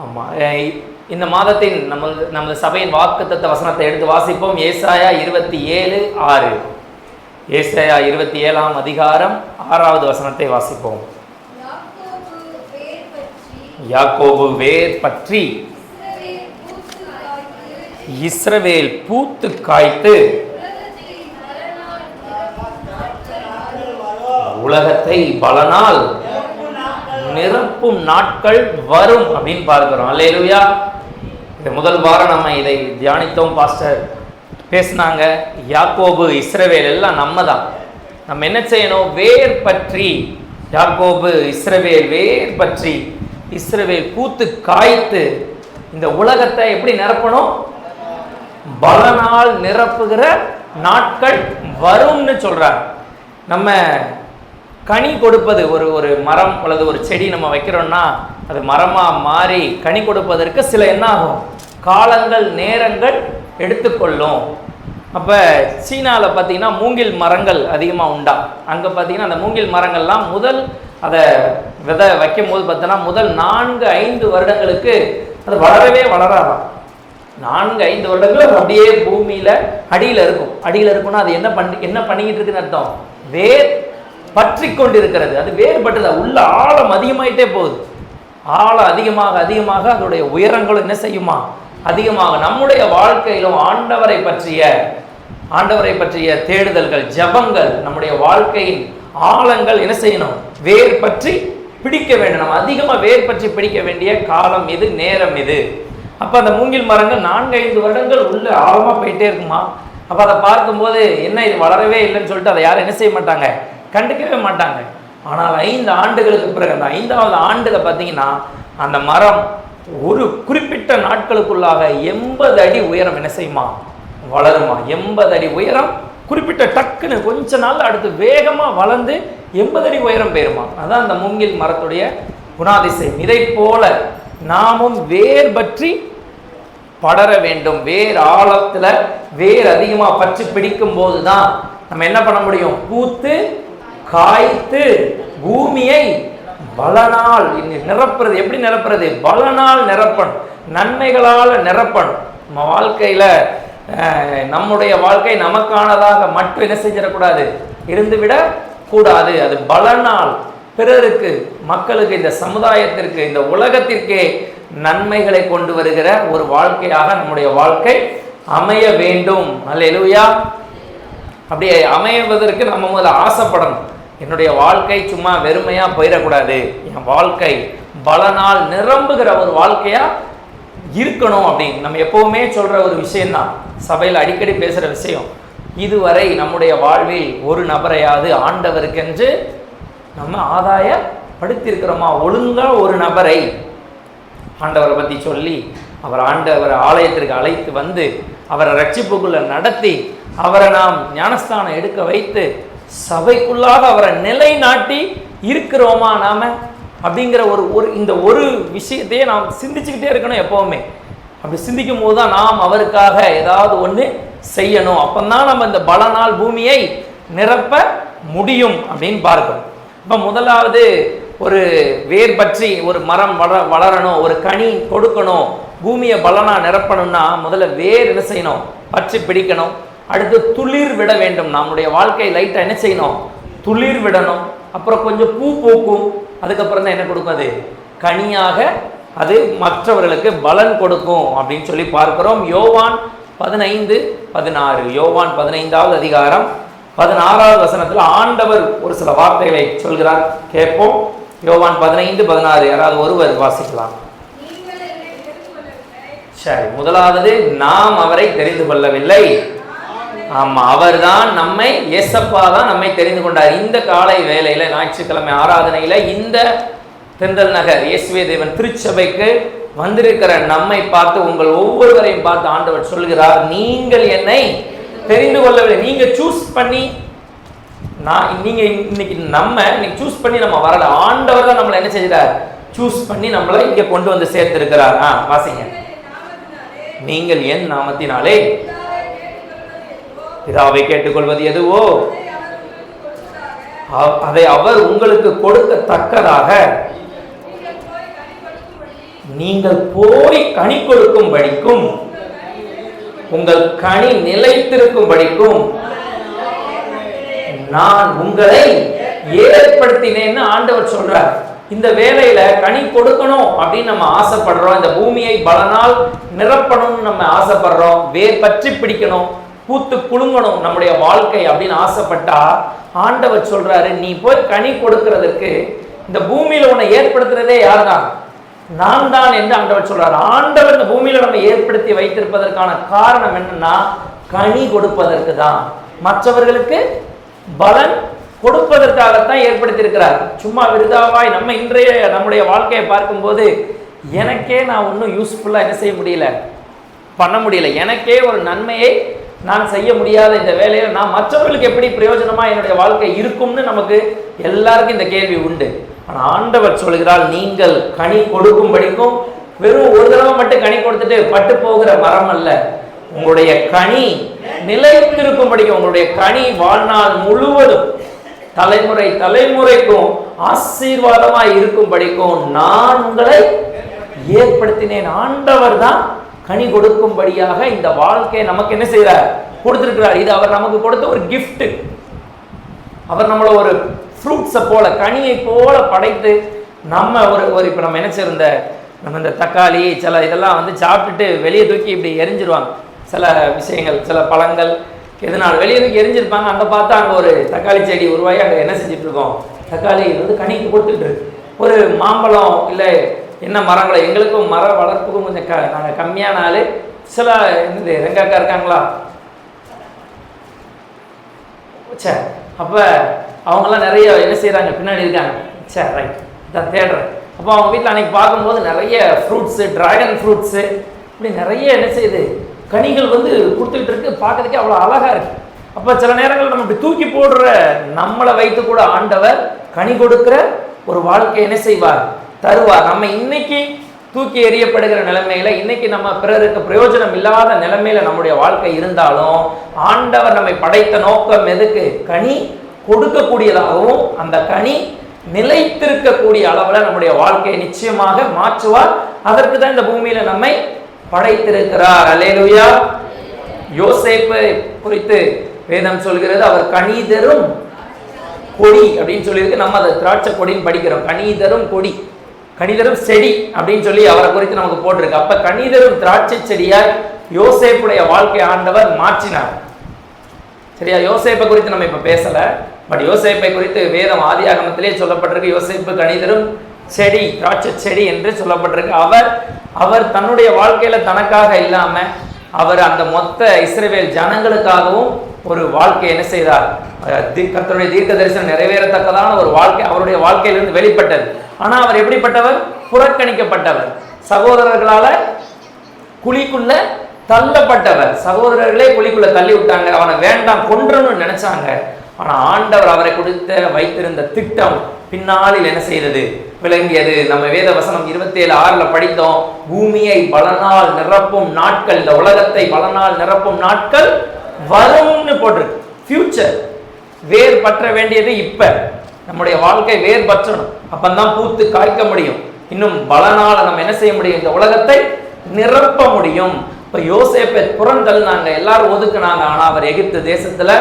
ஆமாம், இந்த மாதத்தின் நமது சபையின் வாக்குத்தத்த வசனத்தை எடுத்து வாசிப்போம். ஏசாயா 27:6. ஏசாயா 27ஆம் அதிகாரம் 6வது வசனத்தை வாசிப்போம். யாக்கோபு வேர் பற்றி இஸ்ரவேல் பூத்து காய்த்து உலகத்தை பலனால் நிரப்பும் நாட்கள் வரும் அப்படின்னு பார்க்கிறோம். அல்லேலூயா. இந்த முதல் வாரம் நம்ம இதை தியானித்தோம். பாஸ்டர் பேசினாங்க. யாக்கோபு இஸ்ரவேல் எல்லாம் நம்ம தான். நம்ம என்ன செய்யணும்? வேர் பற்றி, யாக்கோபு இஸ்ரவேல் வேர் பற்றி இஸ்ரவேல் பூத்து காய்த்து இந்த உலகத்தை எப்படி நிரப்பணும்? பலனால் நிரப்புகிற நாட்கள் வரும்னு சொல்றாங்க. நம்ம கனி கொடுப்பது ஒரு மரம் அல்லது ஒரு செடி நம்ம வைக்கிறோம்னா அது மரமாக மாறி கனி கொடுப்பதற்கு சில என்ன ஆகும்? காலங்கள் நேரங்கள் எடுத்துக்கொள்ளும். அப்போ சீனாவில் பார்த்தீங்கன்னா மூங்கில் மரங்கள் அதிகமாக உண்டா. அங்கே பார்த்தீங்கன்னா அந்த மூங்கில் மரங்கள்லாம் முதல் அதை விதை வைக்கும் போது பார்த்தோன்னா முதல் 4-5 வருடங்களுக்கு அது வளரவே வளராதான். 4-5 வருடங்கள் அது அப்படியே பூமியில் அடியில் இருக்கும். அடியில் இருக்குன்னா அது என்ன பண்ணிக்கிட்டு இருக்குன்னு அர்த்தம்? வேர் பற்றி கொண்டு இருக்கிறது. அது வேறுபட்டது. உள்ள ஆழம் அதிகமாயிட்டே போகுது. ஆழம் அதிகமாக அதிகமாக அதோடைய உயரங்களும் என்ன செய்யுமா? அதிகமாக. நம்முடைய வாழ்க்கையிலும் ஆண்டவரை பற்றிய தேடுதல்கள், ஜபங்கள், நம்முடைய வாழ்க்கையின் ஆழங்கள் என்ன செய்யணும்? வேர் பற்றி பிடிக்க வேண்டும். நம்ம அதிகமாக வேர் பற்றி பிடிக்க வேண்டிய காலம் இது, நேரம் இது. அப்போ அந்த மூங்கில் மரங்கள் 4-5 வருடங்கள் உள்ள ஆழமாக போயிட்டே இருக்குமா. அப்போ அதை பார்க்கும்போது என்ன இது வளரவே இல்லைன்னு சொல்லிட்டு அதை யாரும் என்ன செய்ய மாட்டாங்க? கண்டுக்கவே மாட்டாங்க. ஆனால் 5 ஆண்டுகளுக்கு பிறகு அந்த 5வது ஆண்டில் பார்த்தீங்கன்னா அந்த மரம் ஒரு குறிப்பிட்ட நாட்களுக்குள்ளாக 80 அடி உயரம் என்ன செய்யுமா? வளருமா. 80 அடி உயரம் குறிப்பிட்ட டக்குன்னு கொஞ்ச நாள் அடுத்து வேகமாக வளர்ந்து 80 அடி உயரம் போயிருமா. அதான் அந்த மூங்கில் மரத்துடைய குணாதிசயம். இதை போல நாமும் வேர் பற்றி படர வேண்டும். வேர் ஆழத்தில் வேர் அதிகமாக பற்றி பிடிக்கும் போது தான் நம்ம என்ன பண்ண முடியும்? பூத்து காய்த்து பூமியை பலனால் நிரப்புறது. எப்படி நிரப்புறது? பலனால் நிரப்பணும், நன்மைகளால் நிரப்பணும். நம்ம வாழ்க்கையில் நம்முடைய வாழ்க்கை நமக்கானதாக மட்டும் என்ன செஞ்சிடக்கூடாது? இருந்துவிட கூடாது. அது பலனால் பிறருக்கு, மக்களுக்கு, இந்த சமுதாயத்திற்கு, இந்த உலகத்திற்கே நன்மைகளை கொண்டு வருகிற ஒரு வாழ்க்கையாக நம்முடைய வாழ்க்கை அமைய வேண்டும். அல்லேலூயா. அப்படியே அமைவதற்கு நம்ம முதல்ல ஆசைப்படணும். என்னுடைய வாழ்க்கை சும்மா வெறுமையாக போயிடக்கூடாது. என் வாழ்க்கை பலனால் நிரம்புகிற ஒரு வாழ்க்கையாக இருக்கணும் அப்படின்னு நம்ம எப்போவுமே சொல்கிற ஒரு விஷயந்தான். சபையில் அடிக்கடி பேசுகிற விஷயம். இதுவரை நம்முடைய வாழ்வில் ஒரு நபரையாவது ஆண்டவருக்கென்று நம்ம ஆதாயப்படுத்தியிருக்கிறோமா? ஒழுங்காக ஒரு நபரை ஆண்டவரை பற்றி சொல்லி அவரை ஆலயத்திற்கு அழைத்து வந்து அவரை ரட்சிப்புக்குள்ளே நடத்தி அவரை நாம் ஞானஸ்தானம் எடுக்க வைத்து சபைக்குள்ளாக அவரை நிலைநாட்டி இருக்கிறோமா நாம அப்படிங்கிற இந்த ஒரு விஷயத்தையே நாம் சிந்திச்சுக்கிட்டே இருக்கணும் எப்போவுமே. அப்படி சிந்திக்கும் போது தான் நாம் அவருக்காக ஏதாவது ஒன்று செய்யணும். அப்போதான் நம்ம இந்த பலனால் பூமியை நிரப்ப முடியும் அப்படின்னு பார்க்கணும். இப்போ முதலாவது ஒரு வேர் பற்றி ஒரு மரம் வளரணும், ஒரு கனி கொடுக்கணும், பூமியை பலனா நிரப்பணும்னா முதல்ல வேர் என்ன செய்யணும்? பற்றி பிடிக்கணும். அடுத்து துளிர் விட வேண்டும். நம்முடைய வாழ்க்கை லைட்டாக என்ன செய்யணும்? துளிர் விடணும். அப்புறம் கொஞ்சம் பூ பூக்கும். அதுக்கப்புறம் தான் என்ன கொடுக்கும்? அது கனியாக அது மற்றவர்களுக்கு பலன் கொடுக்கும் அப்படின்னு சொல்லி பார்க்கிறோம். யோவான் 15:16. யோவான் 15வது அதிகாரம் 16வது வசனத்தில் ஆண்டவர் ஒரு சில வார்த்தைகளை சொல்கிறார். கேட்போம். யோவான் 15:16. யாராவது ஒருவர் வாசிக்கலாம். சரி, முதலாவது நாம் அவரை தெரிந்து கொள்ளவில்லை. ஆமா, அவர் தான் நம்மை, ஏசப்பா தான் நம்மை தெரிந்து கொண்டார். இந்த காலை வேளையில ஞாயிற்றுக்கிழமை ஆராதனையில இந்த தென்றல் நகர் இயேசுவே தேவன் திருச்சபைக்கு வந்திருக்கிற நம்மை பார்த்து, உங்கள் ஒவ்வொருவரையும் பார்த்து ஆண்டவர் சொல்கிறார், நீங்கள் என்னை தெரிந்து கொள்ளவில்லை. நீங்க சூஸ் பண்ணி இன்னைக்கு சூஸ் பண்ணி நம்ம வரல. ஆண்டவர் தான் நம்மளை என்ன செய்கிறார்? சூஸ் பண்ணி நம்மளை இங்க கொண்டு வந்து சேர்த்திருக்கிறார். வாசிங்க. நீங்கள் என் நாமத்தினாலே பிதாவை கேட்டுக்கொள்வது எதுவோ அதை அவர் உங்களுக்கு கொடுக்கத்தக்கதாக நீங்கள் போய் கனி கொடுக்கும்படிக்கும் உங்கள் கனி நிலைத்திருக்கும்படிக்கும் நான் உங்களை ஏற்படுத்தினேன்னு ஆண்டவர் சொல்றார். இந்த வேலையில கனி கொடுக்கணும் அப்படின்னு நம்ம ஆசைப்படுறோம். இந்த பூமியை பலனால் நிரப்பணும்னு நம்ம ஆசைப்படுறோம். வேர் பற்றி பிடிக்கணும், பூத்து குலுங்கணும் நம்முடைய வாழ்க்கை அப்படின்னு ஆசைப்பட்டா ஆண்டவர் சொல்றாரு, நீ போய் கனி கொடுக்கிறதுக்கு இந்த பூமியில உன்னை ஏற்படுத்துறதே யார் தான்? நான் தான் என்று ஆண்டவர் சொல்றாரு. ஆண்டவர் இந்த பூமியில நம்ம ஏற்படுத்தி வைத்திருப்பதற்கான காரணம் என்னன்னா கனி கொடுப்பதற்கு தான், மற்றவர்களுக்கு பலன் கொடுப்பதற்காகத்தான் ஏற்படுத்தி இருக்கிறார். சும்மா விருதாவாய் நம்ம இன்றைய நம்முடைய வாழ்க்கையை பார்க்கும்போது எனக்கே நான் ஒன்றும் யூஸ்ஃபுல்லா என்ன செய்ய முடியல, பண்ண முடியல, எனக்கே ஒரு நன்மையை நான் செய்ய முடியாத இந்த வேலையை நான் மற்றவர்களுக்கு எப்படி பிரயோஜனமா என்னுடைய வாழ்க்கை இருக்கும்னு நமக்கு எல்லாருக்கும் இந்த கேள்வி உண்டு. ஆனால் ஆண்டவர் சொல்கிறார், நீங்கள் கனி கொடுக்கும்படிக்கும், வெறும் ஒரு தடவை மட்டும் கனி கொடுத்துட்டு பட்டு போகிற மரம் அல்ல, உங்களுடைய கனி நிலைத்திருக்கும்படிக்கும், உங்களுடைய கனி வாழ்நாள் முழுவதும் தலைமுறை தலைமுறைக்கும் ஆசீர்வாதமாய் இருக்கும்படிக்கும் நான் உங்களை ஏற்படுத்தினேன். ஆண்டவர் தான் கனி கொடுக்கும்படியாக இந்த வாழ்க்கையை நமக்கு என்ன செய்யறார், கொடுத்திருக்கிறார். இது அவர் நமக்கு கொடுத்த ஒரு கிஃப்ட். அவர் நம்மள ஒரு ஃப்ரூட்ஸை போல, கனியை போல படைத்து நம்ம ஒரு இப்போ நம்ம நினைச்சிருந்த நம்ம இந்த தக்காளி சில இதெல்லாம் வந்து சாப்பிட்டுட்டு வெளியே தூக்கி இப்படி எரிஞ்சிருவாங்க. சில விஷயங்கள், சில பழங்கள் எதனால் வெளியே தூக்கி எரிஞ்சிருப்பாங்க. அங்கே பார்த்தா அங்கே ஒரு தக்காளி செடி உருவாகி அங்கே என்ன செஞ்சுட்டு இருக்கோம், தக்காளி வந்து கனிக்கு கொடுத்துட்டு ஒரு மாம்பழம் இல்லை என்ன மரங்களை, எங்களுக்கும் மர வளர்ப்புக்கும் கொஞ்சம் நாங்கள் கம்மியான ஆள். சில என்னது ரெங்காக்கா இருக்காங்களா, சே அப்போ அவங்கெல்லாம் நிறைய என்ன செய்கிறாங்க, பின்னாடி இருக்காங்க, சே ரைட் தான் தேடுறேன். அப்போ அவங்க வீட்டில் அன்றைக்கி பார்க்கும்போது நிறைய ஃப்ரூட்ஸு, ட்ராகன் ஃப்ரூட்ஸு இப்படி நிறைய என்ன செய்யுது, கனிகள் வந்து கொடுத்துக்கிட்டு இருக்கு. பார்க்கறதுக்கே அவ்வளோ அழகாக இருக்குது. அப்போ சில நேரங்கள் நம்ம இப்படி தூக்கி போடுற நம்மளை வைத்து கூட ஆண்டவர் கனி கொடுக்குற ஒரு வாழ்க்கை என்ன செய்வார், தருவார். நம்ம இன்னைக்கு தூக்கி எறியப்படுகிற நிலைமையில, இன்னைக்கு நம்ம பிறருக்கு பிரயோஜனம் இல்லாத நிலைமையில நம்முடைய வாழ்க்கை இருந்தாலும் ஆண்டவர் நம்மை படைத்த நோக்கம் எதுக்கு, கனி கொடுக்கக்கூடியதாகவும் அந்த கனி நிலைத்திருக்கக்கூடிய அளவில் நம்முடைய வாழ்க்கையை நிச்சயமாக மாற்றுவார். அதற்கு தான் இந்த பூமியில நம்மை படைத்திருக்கிறார். அல்லேலூயா. யோசேப்பை குறித்து வேதம் சொல்கிறது, அவர் கனி தரும் கொடி அப்படின்னு சொல்லியிருக்கு. நம்ம அதை திராட்சை கொடின்னு படிக்கிறோம். கனி தரும் கொடி, கனிதரும் செடி அப்படின்னு சொல்லி அவரை குறித்து நமக்கு போட்டிருக்கு. அப்ப கனிதரும் திராட்சை செடியாய் யோசேப்புடைய வாழ்க்கை ஆண்டவர் மாற்றினார். சரியா? யோசேப்பை குறித்து நம்ம இப்ப பேசல, பட் யோசேப்பை குறித்து வேதம் ஆதியாகமத்திலே சொல்லப்பட்டிருக்கு. யோசேப்பு கனிதரும் செடி, திராட்சை செடி என்று சொல்லப்பட்டிருக்கு. அவர் தன்னுடைய வாழ்க்கையில தனக்காக இல்லாம அவர் அந்த மொத்த இஸ்ரவேல் ஜனங்களுக்காகவும் ஒரு வாழ்க்கை என்ன செய்தார், கர்த்தருடைய தீர்க்க தரிசனம் நிறைவேறத்தக்கதான ஒரு வாழ்க்கை அவருடைய வாழ்க்கையிலிருந்து வெளிப்பட்டது. ஆனா அவர் எப்படிப்பட்டவர், புறக்கணிக்கப்பட்டவர், சகோதரர்களால குழிக்குள்ள தள்ளப்பட்டவர். சகோதரர்களே குழிக்குள்ள தள்ளி விட்டாங்க, அவனை வேண்டாம் கொன்றணும்னு நினைச்சாங்க. ஆனா ஆண்டவர் அவரை கொடுத்த வைத்திருந்த திட்டம் பின்னாளில் என்ன செய்தது, விளங்கியது. நம்ம வேத வசனம் 27:6 படித்தோம், பூமியை பலனால் நிரப்பும் நாட்கள், இந்த உலகத்தை பலனால் நிரப்பும் நாட்கள் வரும்னு போட்டிருக்கு. ஃபியூச்சர். வேர் பற்ற வேண்டியது இப்ப, நம்முடைய வாழ்க்கை வேர் பற்றணும், அப்பந்தான் பூத்து காய்க்க முடியும். இன்னும் பலனால நம்ம என்ன செய்ய முடியும், இந்த உலகத்தை நிரப்ப முடியும். இப்ப யோசேப்பை புறந்தள்ளினாங்க, எல்லாரும் ஒதுக்குனாங்க. ஆனா அவர் எகிப்து தேசத்துல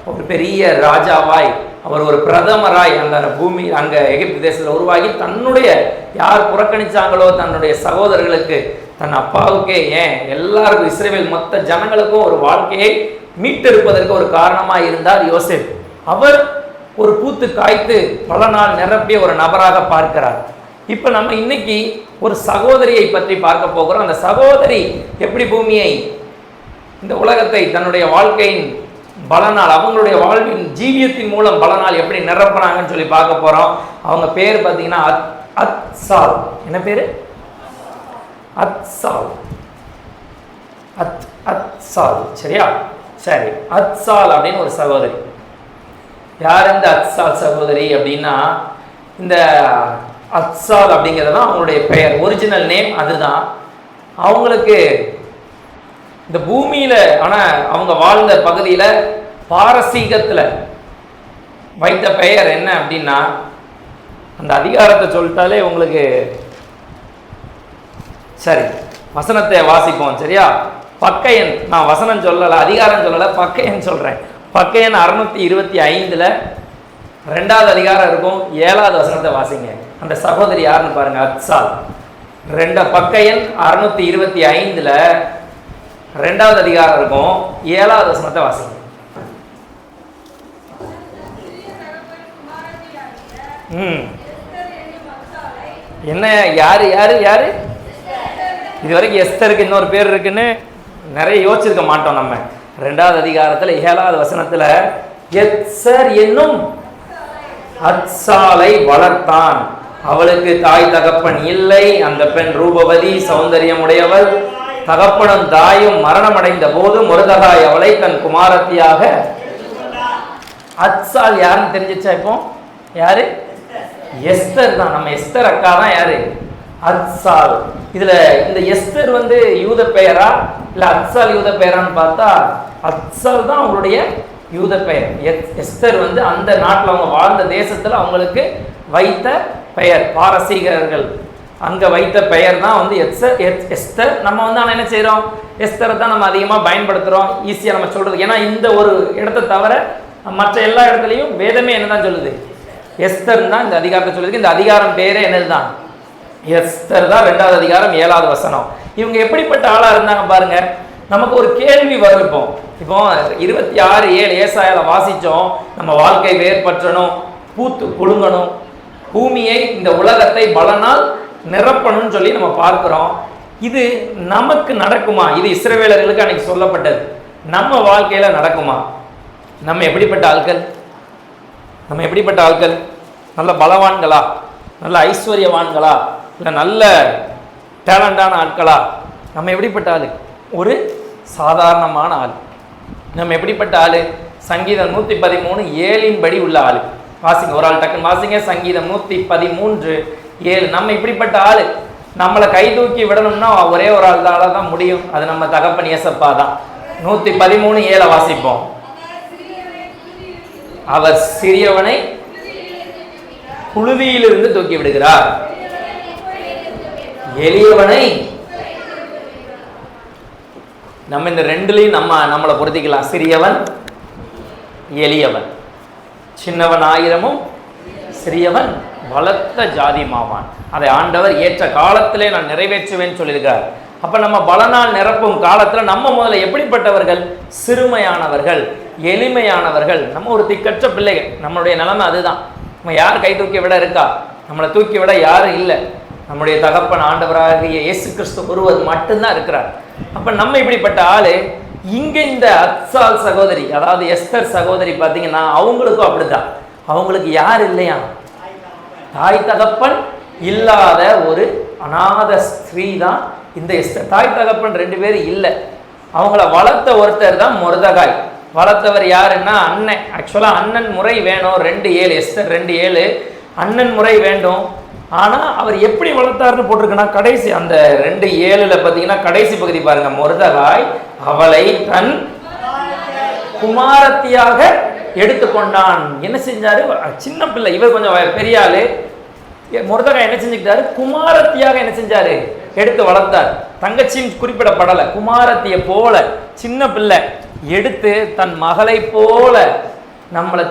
ஒரு பெரிய ராஜாவாய், அவர் ஒரு பிரதமராய் அந்த பூமி அங்க எகிப்து தேசத்துல உருவாகி தன்னுடைய யார் புறக்கணிச்சாங்களோ தன்னுடைய சகோதரர்களுக்கு, தன் அப்பாவுக்கே, ஏன் எல்லாருக்கும் இஸ்ரவேல் மொத்த ஜனங்களுக்கும் ஒரு வாழ்க்கையை மீட்டெடுப்பதற்கு ஒரு காரணமாக இருந்தார் யோசேப். அவர் ஒரு பூத்து காய்த்து பல நாள் நிரப்பிய ஒரு நபராக பார்க்கிறார். இப்ப நம்ம இன்னைக்கு ஒரு சகோதரியை பற்றி பார்க்க போகிறோம். அந்த சகோதரி எப்படி பூமியை, இந்த உலகத்தை தன்னுடைய வாழ்க்கையின் பலனால், அவங்களுடைய வாழ்வின் ஜீவியத்தின் மூலம் பலனால் எப்படி நிரப்புறாங்கன்னு சொல்லி பார்க்க போறோம். அவங்க பேர் பார்த்தீங்கன்னா அத்சால். என்ன பேரு? அத்சால். அத்சால். சரியா? சரி, அத்சால் அப்படின்னு ஒரு சகோதரி. யார் இந்த அத்சால் சகோதரி அப்படின்னா, இந்த அத்சால் அப்படிங்கிறது தான் அவங்களுடைய பெயர், ஒரிஜினல் நேம் அதுதான். அவங்களுக்கு இந்த பூமியில, ஆனா அவங்க வாழ்ந்த பகுதியில பாரசீகத்துல வைத்த பெயர் என்ன அப்படின்னா, அந்த அதிகாரத்தை சொல்லிட்டாலே உங்களுக்கு சரி, வசனத்தை வாசிப்போம். சரியா? பக்க எண் நான் வசனம் சொல்லலை, அதிகாரம் சொல்லலை, பக்க எண் சொல்கிறேன். பக்க எண் 625 2வது அதிகாரம் இருக்கும். 7வது வசனத்தை வாசிங்க. அந்த சகோதரி யாருன்னு பாருங்க, அத்சால். பக்க எண் 625 2வது அதிகாரம் இருக்கும். 7வது வசனத்தை வாசிங்க. என்ன, யாரு யாரு யாரு? இதுவரைக்கும் எஸ்தருக்கு இன்னொரு பேர் இருக்குன்னு நிறைய யோசிச்சிருக்க மாட்டோம் நம்ம. 2வது அதிகாரத்தில் 7வது வசனத்துல எஸ்தர் என்னும் அத்சாலை வளர்த்தான், அவளுக்கு தாய் தகப்பன் இல்லை, அந்த பெண் ரூபவதி சௌந்தரியம் உடையவள், தகப்பனும் தாயும் மரணமடைந்த போது மொர்தெகாய் அவளை தன் குமாரத்தியாக. அத்சால் யாருன்னு தெரிஞ்சிச்சா? இப்போ யாரு? எஸ்தர் தான். நம்ம எஸ்தர் அக்கா தான் யாரு? அத்சால். இதுல இந்த எஸ்தர் யூத பெயரா இல்ல அத்சால் யூத பெயரான்னு பார்த்தா அத்சால் தான் அவங்களுடைய யூத பெயர். எஸ்தர் அந்த நாட்டில் அவங்க வாழ்ந்த தேசத்துல அவங்களுக்கு வைத்த பெயர், பாரசீகர்கள் அங்க வைத்த பெயர் தான் எஸ்தர். நம்ம ஆனால் என்ன செய்யறோம், எஸ்தரை தான் நம்ம அதிகமாக பயன்படுத்துறோம், ஈஸியா நம்ம சொல்றது. ஏன்னா இந்த ஒரு இடத்தை தவிர மற்ற எல்லா இடத்துலையும் வேதமே என்னதான் சொல்லுது, எஸ்தர் தான் இந்த அதிகாரத்தை சொல்லுது. இந்த அதிகாரம் பேரே என்னதுதான், எஸ்தர் தான். 2வது அதிகாரம் 7வது வசனம். இவங்க எப்படிப்பட்ட ஆளா இருந்தாங்க பாருங்க. நமக்கு ஒரு கேள்வி வரும். இப்போ 26:7 ஏசாயால வாசிச்சோம், நம்ம வாழ்க்கை வேர்பற்றணும், பூத்து குலுங்கணும், பூமியை இந்த உலகத்தை பலனால் நிரப்பணும்னு சொல்லி நம்ம பார்க்கிறோம். இது நமக்கு நடக்குமா? இது இஸ்ரவேலர்களுக்கு அன்னைக்கு சொல்லப்பட்டது. நம்ம வாழ்க்கையில நடக்குமா? நம்ம எப்படிப்பட்ட ஆட்கள்? நம்ம எப்படிப்பட்ட ஆட்கள்? நல்ல பலவான்களா, நல்ல ஐஸ்வர்யவான்களா, இல்லை நல்ல டேலண்டான ஆட்களா? நம்ம எப்படிப்பட்ட ஆள்? ஒரு சாதாரணமான ஆள். நம்ம எப்படிப்பட்ட ஆள்? சங்கீதம் 113:7 படி உள்ள ஆள். வாசிங்க, ஒரு ஆள் டக்குன்னு வாசிங்க. சங்கீதம் 113:7. நம்ம இப்படிப்பட்ட ஆள். நம்மளை கை தூக்கி விடணும்னா ஒரே ஒரு ஆள் தான் முடியும். அது நம்ம தகப்பன் இயேசப்பா தான். 113:7 வாசிப்போம். அவர் சிறியவனை புழுதியிலிருந்து தூக்கி விடுகிறார், எளியவனை. நம்ம இந்த ரெண்டுலையும் நம்மளை பொருத்திக்கலாம். சிறியவன், எளியவன். சின்னவன் ஆயிரமும் சிறியவன் பலத்த ஜாதி மாவான். அதை ஆண்டவர் ஏற்ற காலத்திலே நான் நிறைவேற்றுவேன்னு சொல்லியிருக்கார். அப்ப நம்ம பலனால் நிரப்பும் காலத்துல நம்ம முதல்ல எப்படிப்பட்டவர்கள்? சிறுமையானவர்கள், எளிமையானவர்கள். நம்ம ஒரு திக்கற்ற பிள்ளைகள். நம்மளுடைய நிலைமை அதுதான். நம்ம யார் கை தூக்கி விட இருக்கா? நம்மளை தூக்கி விட யாரும் இல்லை. நம்முடைய தகப்பன் ஆண்டவராகிய இயேசு கிறிஸ்து ஒருவர் மட்டும்தான் இருக்கிறார். அப்ப நம்ம இப்படிப்பட்ட ஆளு. இங்க இந்த அத்சால் சகோதரி, அதாவது எஸ்தர் சகோதரி பார்த்தீங்கன்னா அவங்களுக்கும் அப்படிதான். அவங்களுக்கு யார் இல்லையா? தாய் தகப்பன் இல்லாத ஒரு அநாத ஸ்திரீ தான் இந்த எஸ்தர். தாய் தகப்பன் 2 பேரும் இல்லை. அவங்கள வளர்த்த ஒருத்தர் தான் மொர்தெகாய். வளர்த்தவர் யாருன்னா அண்ணன். ஆக்சுவலா அண்ணன் முறை வேணும். 2:7 எஸ்தர் 2:7 அண்ணன் முறை வேண்டும். ஆனா அவர் எப்படி வளர்த்தாருன்னு போட்டிருக்குன்னா கடைசி அந்த 2:7 பார்த்தீங்கன்னா கடைசி பகுதி பாருங்க. மொர்தெகாய் அவளை தன் குமாரத்தியாக எடுத்துக்கொண்டான். என்ன செஞ்சாரு? சின்ன பிள்ளை, இவர் கொஞ்சம் பெரிய ஆளு. மொர்தெகாய் என்ன செஞ்சுக்கிட்டாரு? குமாரத்தியாக என்ன செஞ்சாரு? எடுத்து வளர்த்தார். தங்கச்சியும் குறிப்பிடப்படலை. குமாரத்திய போல சின்ன பிள்ளை எடுத்து தன் மகளை போல நம்மளை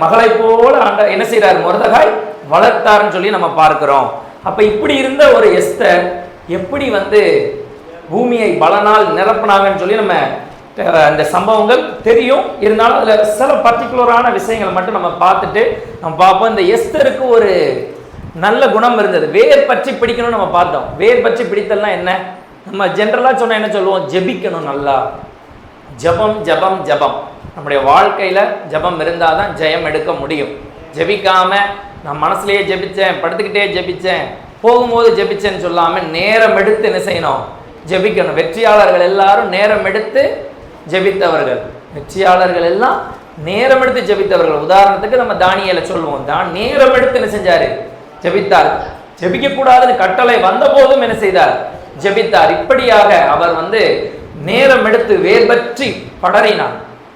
மகளை போல என்ன செய்யறாரு? மொர்தெகாய் வளர்த்தாருன்னு சொல்லி நம்ம பார்க்கிறோம். அப்ப இப்படி இருந்த ஒரு எஸ்தர் எப்படி பூமியை பலனால் நிரப்பினாங்கன்னு சொல்லி நம்ம அந்த சம்பவங்கள் தெரியும். இருந்தாலும் அதுல சில பர்டிகுலரான விஷயங்களை மட்டும் நம்ம பார்த்துட்டு நம்ம பார்ப்போம். இந்த எஸ்தருக்கு ஒரு நல்ல குணம் இருந்தது. வேர் பற்றி பிடிக்கணும்னு நம்ம பார்த்தோம். வேர் பற்றி பிடித்தல்னா என்ன? நம்ம ஜென்ரலா சொன்னா என்ன சொல்லுவோம்? ஜெபிக்கணும். நல்லா ஜபம் ஜபம் ஜபம். நம்முடைய வாழ்க்கையில ஜபம் இருந்தாதான் ஜெயம் எடுக்க முடியும். ஜெபிக்காம நான் மனசுலயே ஜெபிச்சேன், படுத்துக்கிட்டே ஜெபிச்சேன், போகும்போது ஜெபிச்சேன்னு சொல்லாம நேரம் எடுத்து என்ன செய்யணும்? ஜெபிக்கணும். வெற்றியாளர்கள் எல்லாரும் நேரம் எடுத்து ஜெபித்தவர்கள். வெற்றியாளர்கள் எல்லாம் நேரம் எடுத்து ஜெபித்தவர்கள். உதாரணத்துக்கு நம்ம தானியேலை சொல்லுவோம். நேரம் எடுத்து என்ன செஞ்சாரு? ஜெபித்தார். ஜெபிக்க கூடாதுன்னு கட்டளை வந்த போதும் என்ன செய்தார்? ஜெபித்தார். இப்படியாக அவர் நேரம் எடுத்து வேர் பற்றி படறினார்.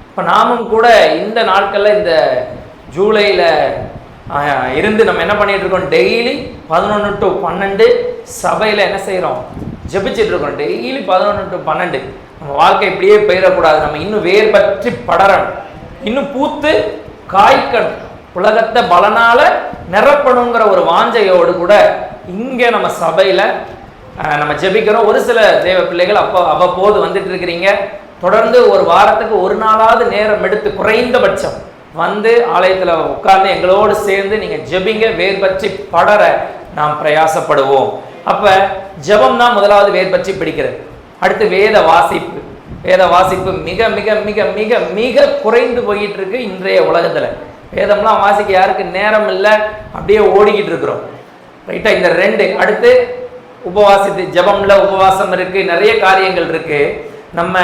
இப்ப நாமும் கூட இந்த நாட்கள்ல இந்த ஜூலைல இருந்து நம்ம என்ன பண்ணிட்டு இருக்கோம்? டெய்லி 11 to 12 சபையில என்ன செய்யறோம்? ஜெபிச்சுட்டு இருக்கோம். டெய்லி 11 to 12 நம்ம வாழ்க்கை இப்படியே போயிடக்கூடாது. நம்ம இன்னும் வேர் பற்றி படரணும், இன்னும் பூத்து காய்க்கணும், உலகத்தை பலனால நிரப்பணுங்கிற ஒரு வாஞ்சையோடு கூட இங்கே நம்ம சபையில் நம்ம ஜெபிக்கிறோம். ஒரு சில தேவ பிள்ளைகள் அவ்வப்போது வந்துட்டு இருக்கிறீங்க. தொடர்ந்து ஒரு வாரத்துக்கு ஒரு நாளாவது நேரம் எடுத்து குறைந்தபட்சம் வந்து ஆலயத்தில் உட்கார்ந்து எங்களோடு சேர்ந்து நீங்கள் ஜெபிங்க. வேர் பற்றி படர நாம் பிரயாசப்படுவோம். அப்போ ஜெபம் தான் முதலாவது வேர் பற்றி பிடிக்கிறது. அடுத்து வேத வாசிப்பு. வேத வாசிப்பு மிக மிக மிக மிக மிக குறைந்து போயிட்டு இருக்கு இன்றைய உலகத்தில். வேதம்லாம் வாசிக்க யாருக்கு நேரம் இல்லை, அப்படியே ஓடிக்கிட்டு இருக்கிறோம். ரைட்டா? இந்த 2. அடுத்து உபவாசித்து ஜெபம்ல உபவாசம் இருக்கு, நிறைய காரியங்கள் இருக்கு. நம்ம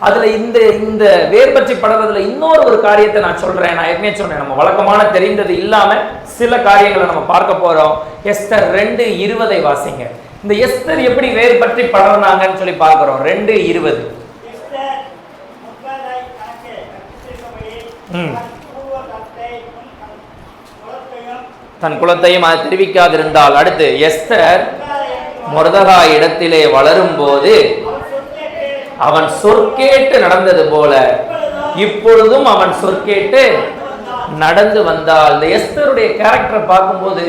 அதுல இந்த வேர் பற்றி படுறதுல இன்னொரு காரியத்தை நான் சொல்றேன். நான் ஏற்கனவே சொன்னேன், நம்ம வழக்கமான தெரிந்தது இல்லாம சில காரியங்களை நம்ம பார்க்க போறோம். எஸ்தர் 2:20 வாசிங்க. இந்த எஸ்தர் எப்படி வேர் பற்றி படர்னாங்கன்னு சொல்லி பார்க்கிறோம். 2:20. தன் குலத்தையும் அதை தெரிவிக்காதிருந்தால். அடுத்து எஸ்தர் மொர்தெகாய் இடத்திலே வளரும் போது அவன் சொற்கேட்டு நடந்தது போல இப்பொழுதும் அவன் சொற்கேட்டு நடந்து வந்தால். இந்த எஸ்தருடைய கேரக்டரை பார்க்கும்போது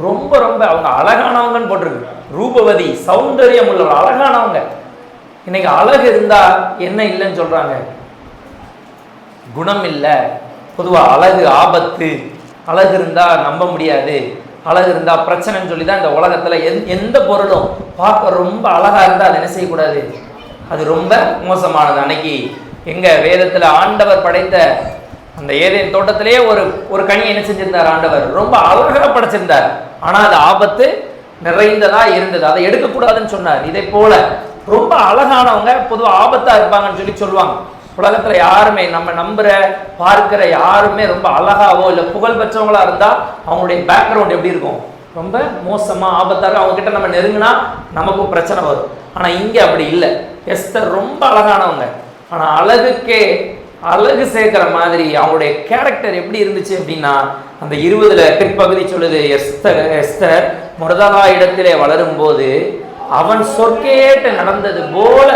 ரொம்ப ரொம்ப அவங்க அழகானவங்கன்னு போட்டிருக்கு. ரூபவதி, சௌந்தரியம் உள்ளவர், அழகானவங்க. இன்னைக்கு அழகு இருந்தா என்ன இல்லைன்னு சொல்றாங்க? குணம் இல்லை. பொதுவாக அழகு ஆபத்து, அழகு இருந்தா நம்ப முடியாது, அழகு இருந்தா பிரச்சனைன்னு சொல்லி தான் இந்த உலகத்துல எந்த பொருளும் பார்க்க ரொம்ப அழகா இருந்தா அதை என்ன செய்யக்கூடாது, அது ரொம்ப மோசமானது. அன்னைக்கு எங்க வேதத்துல ஆண்டவர் படைத்த அந்த ஏதேன் தோட்டத்திலேயே ஒரு கனி என்ன செஞ்சிருந்தார்? ஆண்டவர் ரொம்ப அழகா படைச்சிருந்தார். ஆனா அது ஆபத்து நிறைந்ததா இருந்தது, அதை எடுக்கக்கூடாதுன்னு சொன்னார். இதை போல ரொம்ப அழகானவங்க பொதுவாக ஆபத்தா இருப்பாங்கன்னு சொல்லி சொல்லுவாங்க. உலகத்துல யாருமே நம்ம நம்புற பார்க்கிற யாருமே ரொம்ப அழகாவோ இல்லை புகழ் பெற்றவங்களா இருந்தா அவங்களுடைய பேக்ரவுண்ட் எப்படி இருக்கும்? ரொம்ப மோசமா ஆபத்தா இருக்கும். அவங்க கிட்ட நம்ம நெருங்கினா நமக்கும் பிரச்சனை வரும். ஆனா இங்க அப்படி இல்லை. எஸ்தர் ரொம்ப அழகானவங்க. ஆனா அழகுக்கே அழகு சேர்க்கிற மாதிரி அவங்களுடைய கேரக்டர் எப்படி இருந்துச்சு அப்படின்னா, அந்த 20 பிற்பகுதி சொல்லுது, எஸ்தர் மொர்தெகாய் இடத்திலே வளரும் போது அவன் சொற்கேட்டு நடந்தது போல.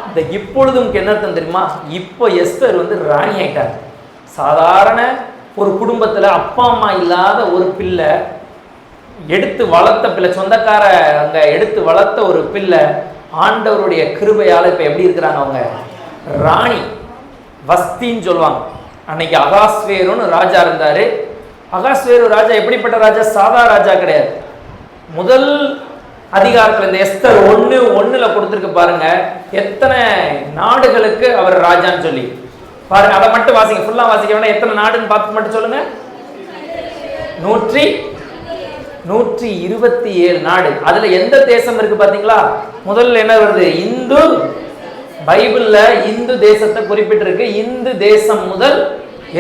இந்த இப்பொழுதும் என்ன அர்த்தம் தெரியுமா? இப்போ எஸ்தர் ராணி ஆயிட்டாங்க. சாதாரண ஒரு குடும்பத்துல அப்பா அம்மா இல்லாத ஒரு பிள்ளை, எடுத்து வளர்த்த பிள்ளை, சொந்தக்கார அங்க எடுத்து வளர்த்த ஒரு பிள்ளை, ஆண்டவருடைய கிருபையால இப்ப எப்படி இருக்கிறாங்க? அவங்க ராணி, வஸ்தின்னு சொல்லுவாங்க. அன்னைக்கு அகாஸ்வேருன்னு ராஜா இருந்தாரு. அகாஸ்வேரு ராஜா எப்படிப்பட்ட ராஜா? சாதா ராஜா கிடையாது. முதல் அதிகாரத்தில் இந்த எஸ்தர் 1:1 கொடுத்துருக்கு பாருங்க, எத்தனை நாடுகளுக்கு அவர் ராஜான்னு சொல்லி பாருங்க. அதை மட்டும் வாசிங்க, ஃபுல்லா வாசிக்க வேண்டாம். எத்தனை நாடுன்னு பார்த்து மட்டும் சொல்லுங்க. 127 நாடு. அதுல எந்த தேசம் இருக்கு பாத்தீங்களா? முதல்ல என்ன வருது? இந்து. பைபிள்ல இந்து தேசத்தை குறிப்பிட்டிருக்கு. இந்து தேசம் முதல்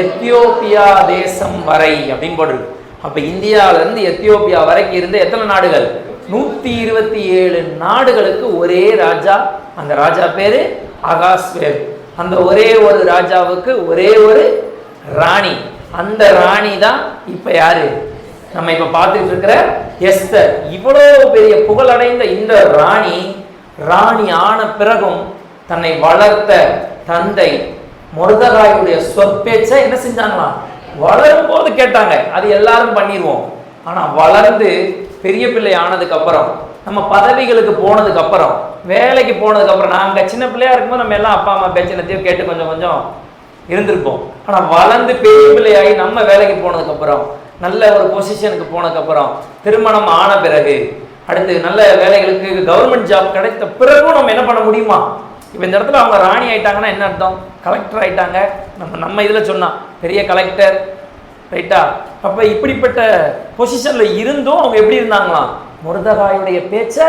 எத்தியோப்பியா தேசம் வரை அப்படின்னு போட்டிருக்கு. அப்ப இந்தியாவில இருந்து எத்தியோப்பியா வரைக்கும் இருந்த எத்தனை நாடுகள்? 127 நாடுகளுக்கு ஒரே ராஜா. அந்த ராஜா பேரு அகாஸ்வேரு. அந்த ஒரே ஒரு ராஜாவுக்கு ஒரே ஒரு ராணி. அந்த ராணி தான் இப்ப யாரு? நம்ம இப்ப பார்த்துட்டு இருக்கிற எஸ்தர். இவ்வளவு பெரிய புகழடைந்த இந்த ராணி ஆன பிறகும் தன்னை வளர்த்த தந்தை மொர்தெகாயுடைய சொற்பேச்சை என்ன செஞ்சாங்களாம்? வளரும் போது கேட்டாங்க. அது எல்லாரும் பண்ணிடுவோம். ஆனா வளர்ந்து பெரிய பிள்ளை ஆனதுக்கு அப்புறம், நம்ம பதவிகளுக்கு போனதுக்கு அப்புறம், வேலைக்கு போனதுக்கு அப்புறம், நாங்க சின்ன பிள்ளையா இருக்கும்போது நம்ம எல்லாம் அப்பா அம்மா பேச்சினத்தையும் கேட்டு கொஞ்சம் கொஞ்சம் இருந்திருப்போம். ஆனா வளர்ந்து பெரிய பிள்ளையாகி நம்ம வேலைக்கு போனதுக்கு அப்புறம், நல்ல ஒரு பொசிஷனுக்கு போனதுக்கு அப்புறம், திருமணம் ஆன பிறகு, அடுத்து நல்ல வேலைகளுக்கு கவர்மெண்ட் ஜாப் கிடைத்த பிறகும் நம்ம என்ன பண்ண முடியுமா? இப்போ இந்த இடத்துல அவங்க ராணி ஆயிட்டாங்கன்னா என்ன அர்த்தம்? கலெக்டர் ஆயிட்டாங்க. நம்ம இதில் சொன்னா பெரிய கலெக்டர், ரைட்டா? அப்ப இப்படிப்பட்ட பொசிஷன்ல இருந்தும் அவங்க எப்படி இருந்தாங்களாம்? மொர்தெகாயுடைய பேச்சை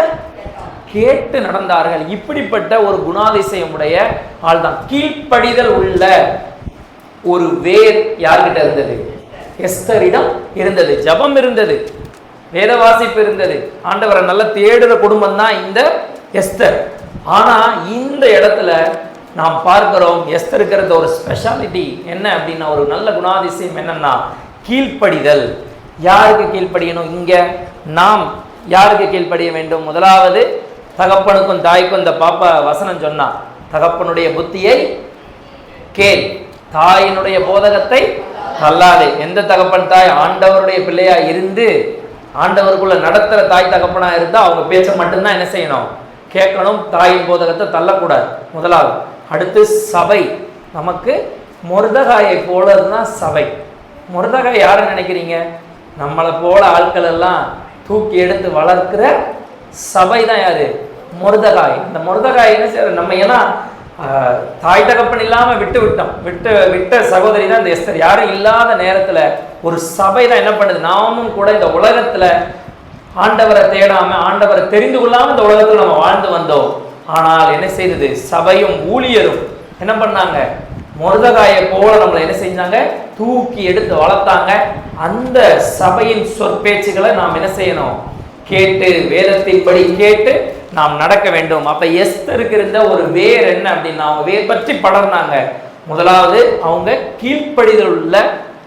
கேட்டு நடந்தார்கள். இப்படிப்பட்ட ஒரு குணாதிசயமுடைய ஆள் தான். கீழ்ப்படிதல் உள்ள ஒரு வேர் யார்கிட்ட இருந்தது? எஸ்தரிடம் இருந்தது. ஜபம் இருந்தது, வேத வாசிப்பு இருந்தது, ஆண்டவரை நல்ல தேடுற குடும்பம் தான் இந்த எஸ்தர். ஆனா இந்த இடத்துல நாம் பார்க்கிறோம் எஸ்தருக்கு இருந்த ஒரு ஸ்பெஷாலிட்டி என்ன அப்படின்னா, ஒரு நல்ல குணாதிசயம் என்னன்னா கீழ்ப்படிதல். யாருக்கு கீழ்ப்படியணும்? இங்க நாம் யாருக்கு கீழ்ப்படிய வேண்டும்? முதலாவது தகப்பனுக்கும் தாய்க்கும் இந்த பாப்பா வசனம் சொன்னா, தகப்பனுடைய புத்தியை கேள், தாயினுடைய போதகத்தை தள்ளாதே. எந்த தகப்பன் தாய் ஆண்டவருடைய பிள்ளையா இருந்து ஆண்டவருக்குள்ள நடத்துற தாய் தகப்பனா இருந்தா அவங்க பேச்ச மட்டும்தான் என்ன செய்யணும்? கேட்கணும். தாயின் போதகத்தை தள்ளக்கூடாது முதலாவது. அடுத்து சபை, நமக்கு மொர்தகாயை போலதான் சபை. மொர்தகாய் யாருன்னு நினைக்கிறீங்க? நம்மளை போல ஆட்கள் எல்லாம் தூக்கி எடுத்து வளர்க்கிற சபை தான் யாரு? மொர்தகாய். இந்த மொர்தகாய் என்ன செய்யற? நம்ம ஏன்னா தாய் தகப்பன் இல்லாம விட்ட சகோதரி தான் இந்த எஸ்தர். யாரும் இல்லாத நேரத்துல ஒரு சபை தான் என்ன பண்ணுது? நாமும் கூட இந்த உலகத்துல ஆண்டவரை தேடாம, ஆண்டவரை தெரிந்து கொள்ளாம இந்த உலகத்துல நம்ம வாழ்ந்து வந்தோம். ஆனால் என்ன செய்தது? சபையும் ஊழியரும் என்ன பண்ணாங்க? மொர்தகாயை போல நம்மளை என்ன செஞ்சாங்க? தூக்கி எடுத்து வளர்த்தாங்க. அந்த சபையின் சொற்பேச்சுகளை நாம் என்ன செய்யணும்? கேட்டு, வேதத்தின்படி கேட்டு நாம் நடக்க வேண்டும். அப்ப எஸ்தருக்கு இருந்த ஒரு வேர் என்ன அப்படின்னா, அவங்க வேர் பற்றி படர்னாங்க. முதலாவது அவங்க கீழ்ப்படிதல் உள்ள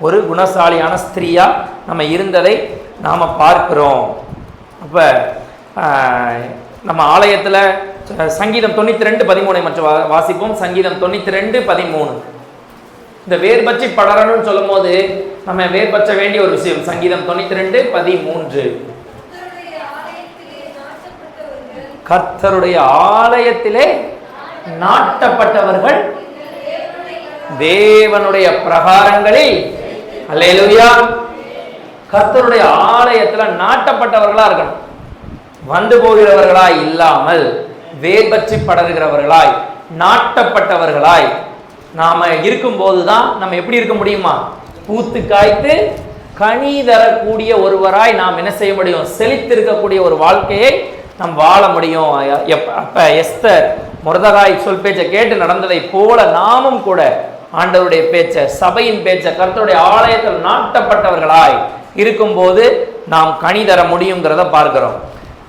ஒரு குணசாலியான ஸ்திரீயா நம்ம இருந்ததை நாம பார்க்கிறோம். அப்ப நம்ம ஆலயத்துல சங்கீதம் 92:13 மற்றும் வாசிப்போம். சங்கீதம் 92:13. இந்த வேர் பற்றி படரணும்னு சொல்லும் போது நம்ம வேர் பற்ற வேண்டிய ஒரு விஷயம். சங்கீதம் 92:13. கர்த்தருடைய ஆலயத்திலே நாட்டப்பட்டவர்கள் தேவனுடைய பிரகாரங்களில், அல்லேலூயா, கர்த்தருடைய ஆலயத்துல நாட்டப்பட்டவர்களா இருக்கணும். வந்து போகிறவர்களாய் இல்லாமல் வேர் பற்றி படர்கிறவர்களாய், நாட்டப்பட்டவர்களாய் நாம இருக்கும் போதுதான் நம்ம எப்படி இருக்க முடியுமா? பூத்து காய்த்து கனி தரக்கூடிய ஒருவராய் நாம் என்ன செய்ய முடியும்? செழித்திருக்கக்கூடிய ஒரு வாழ்க்கையை நாம் வாழ முடியும். அப்ப எஸ்தர் மொர்தகாய் சொல் பேச்சை கேட்டு நடந்ததை போல நாமும் கூட ஆண்டவருடைய பேச்ச, சபையின் பேச்ச, கர்த்தருடைய ஆலயத்தில் நாட்டப்பட்டவர்களாய் இருக்கும்போது நாம் கனி தர முடியுங்கிறத பார்க்கிறோம்.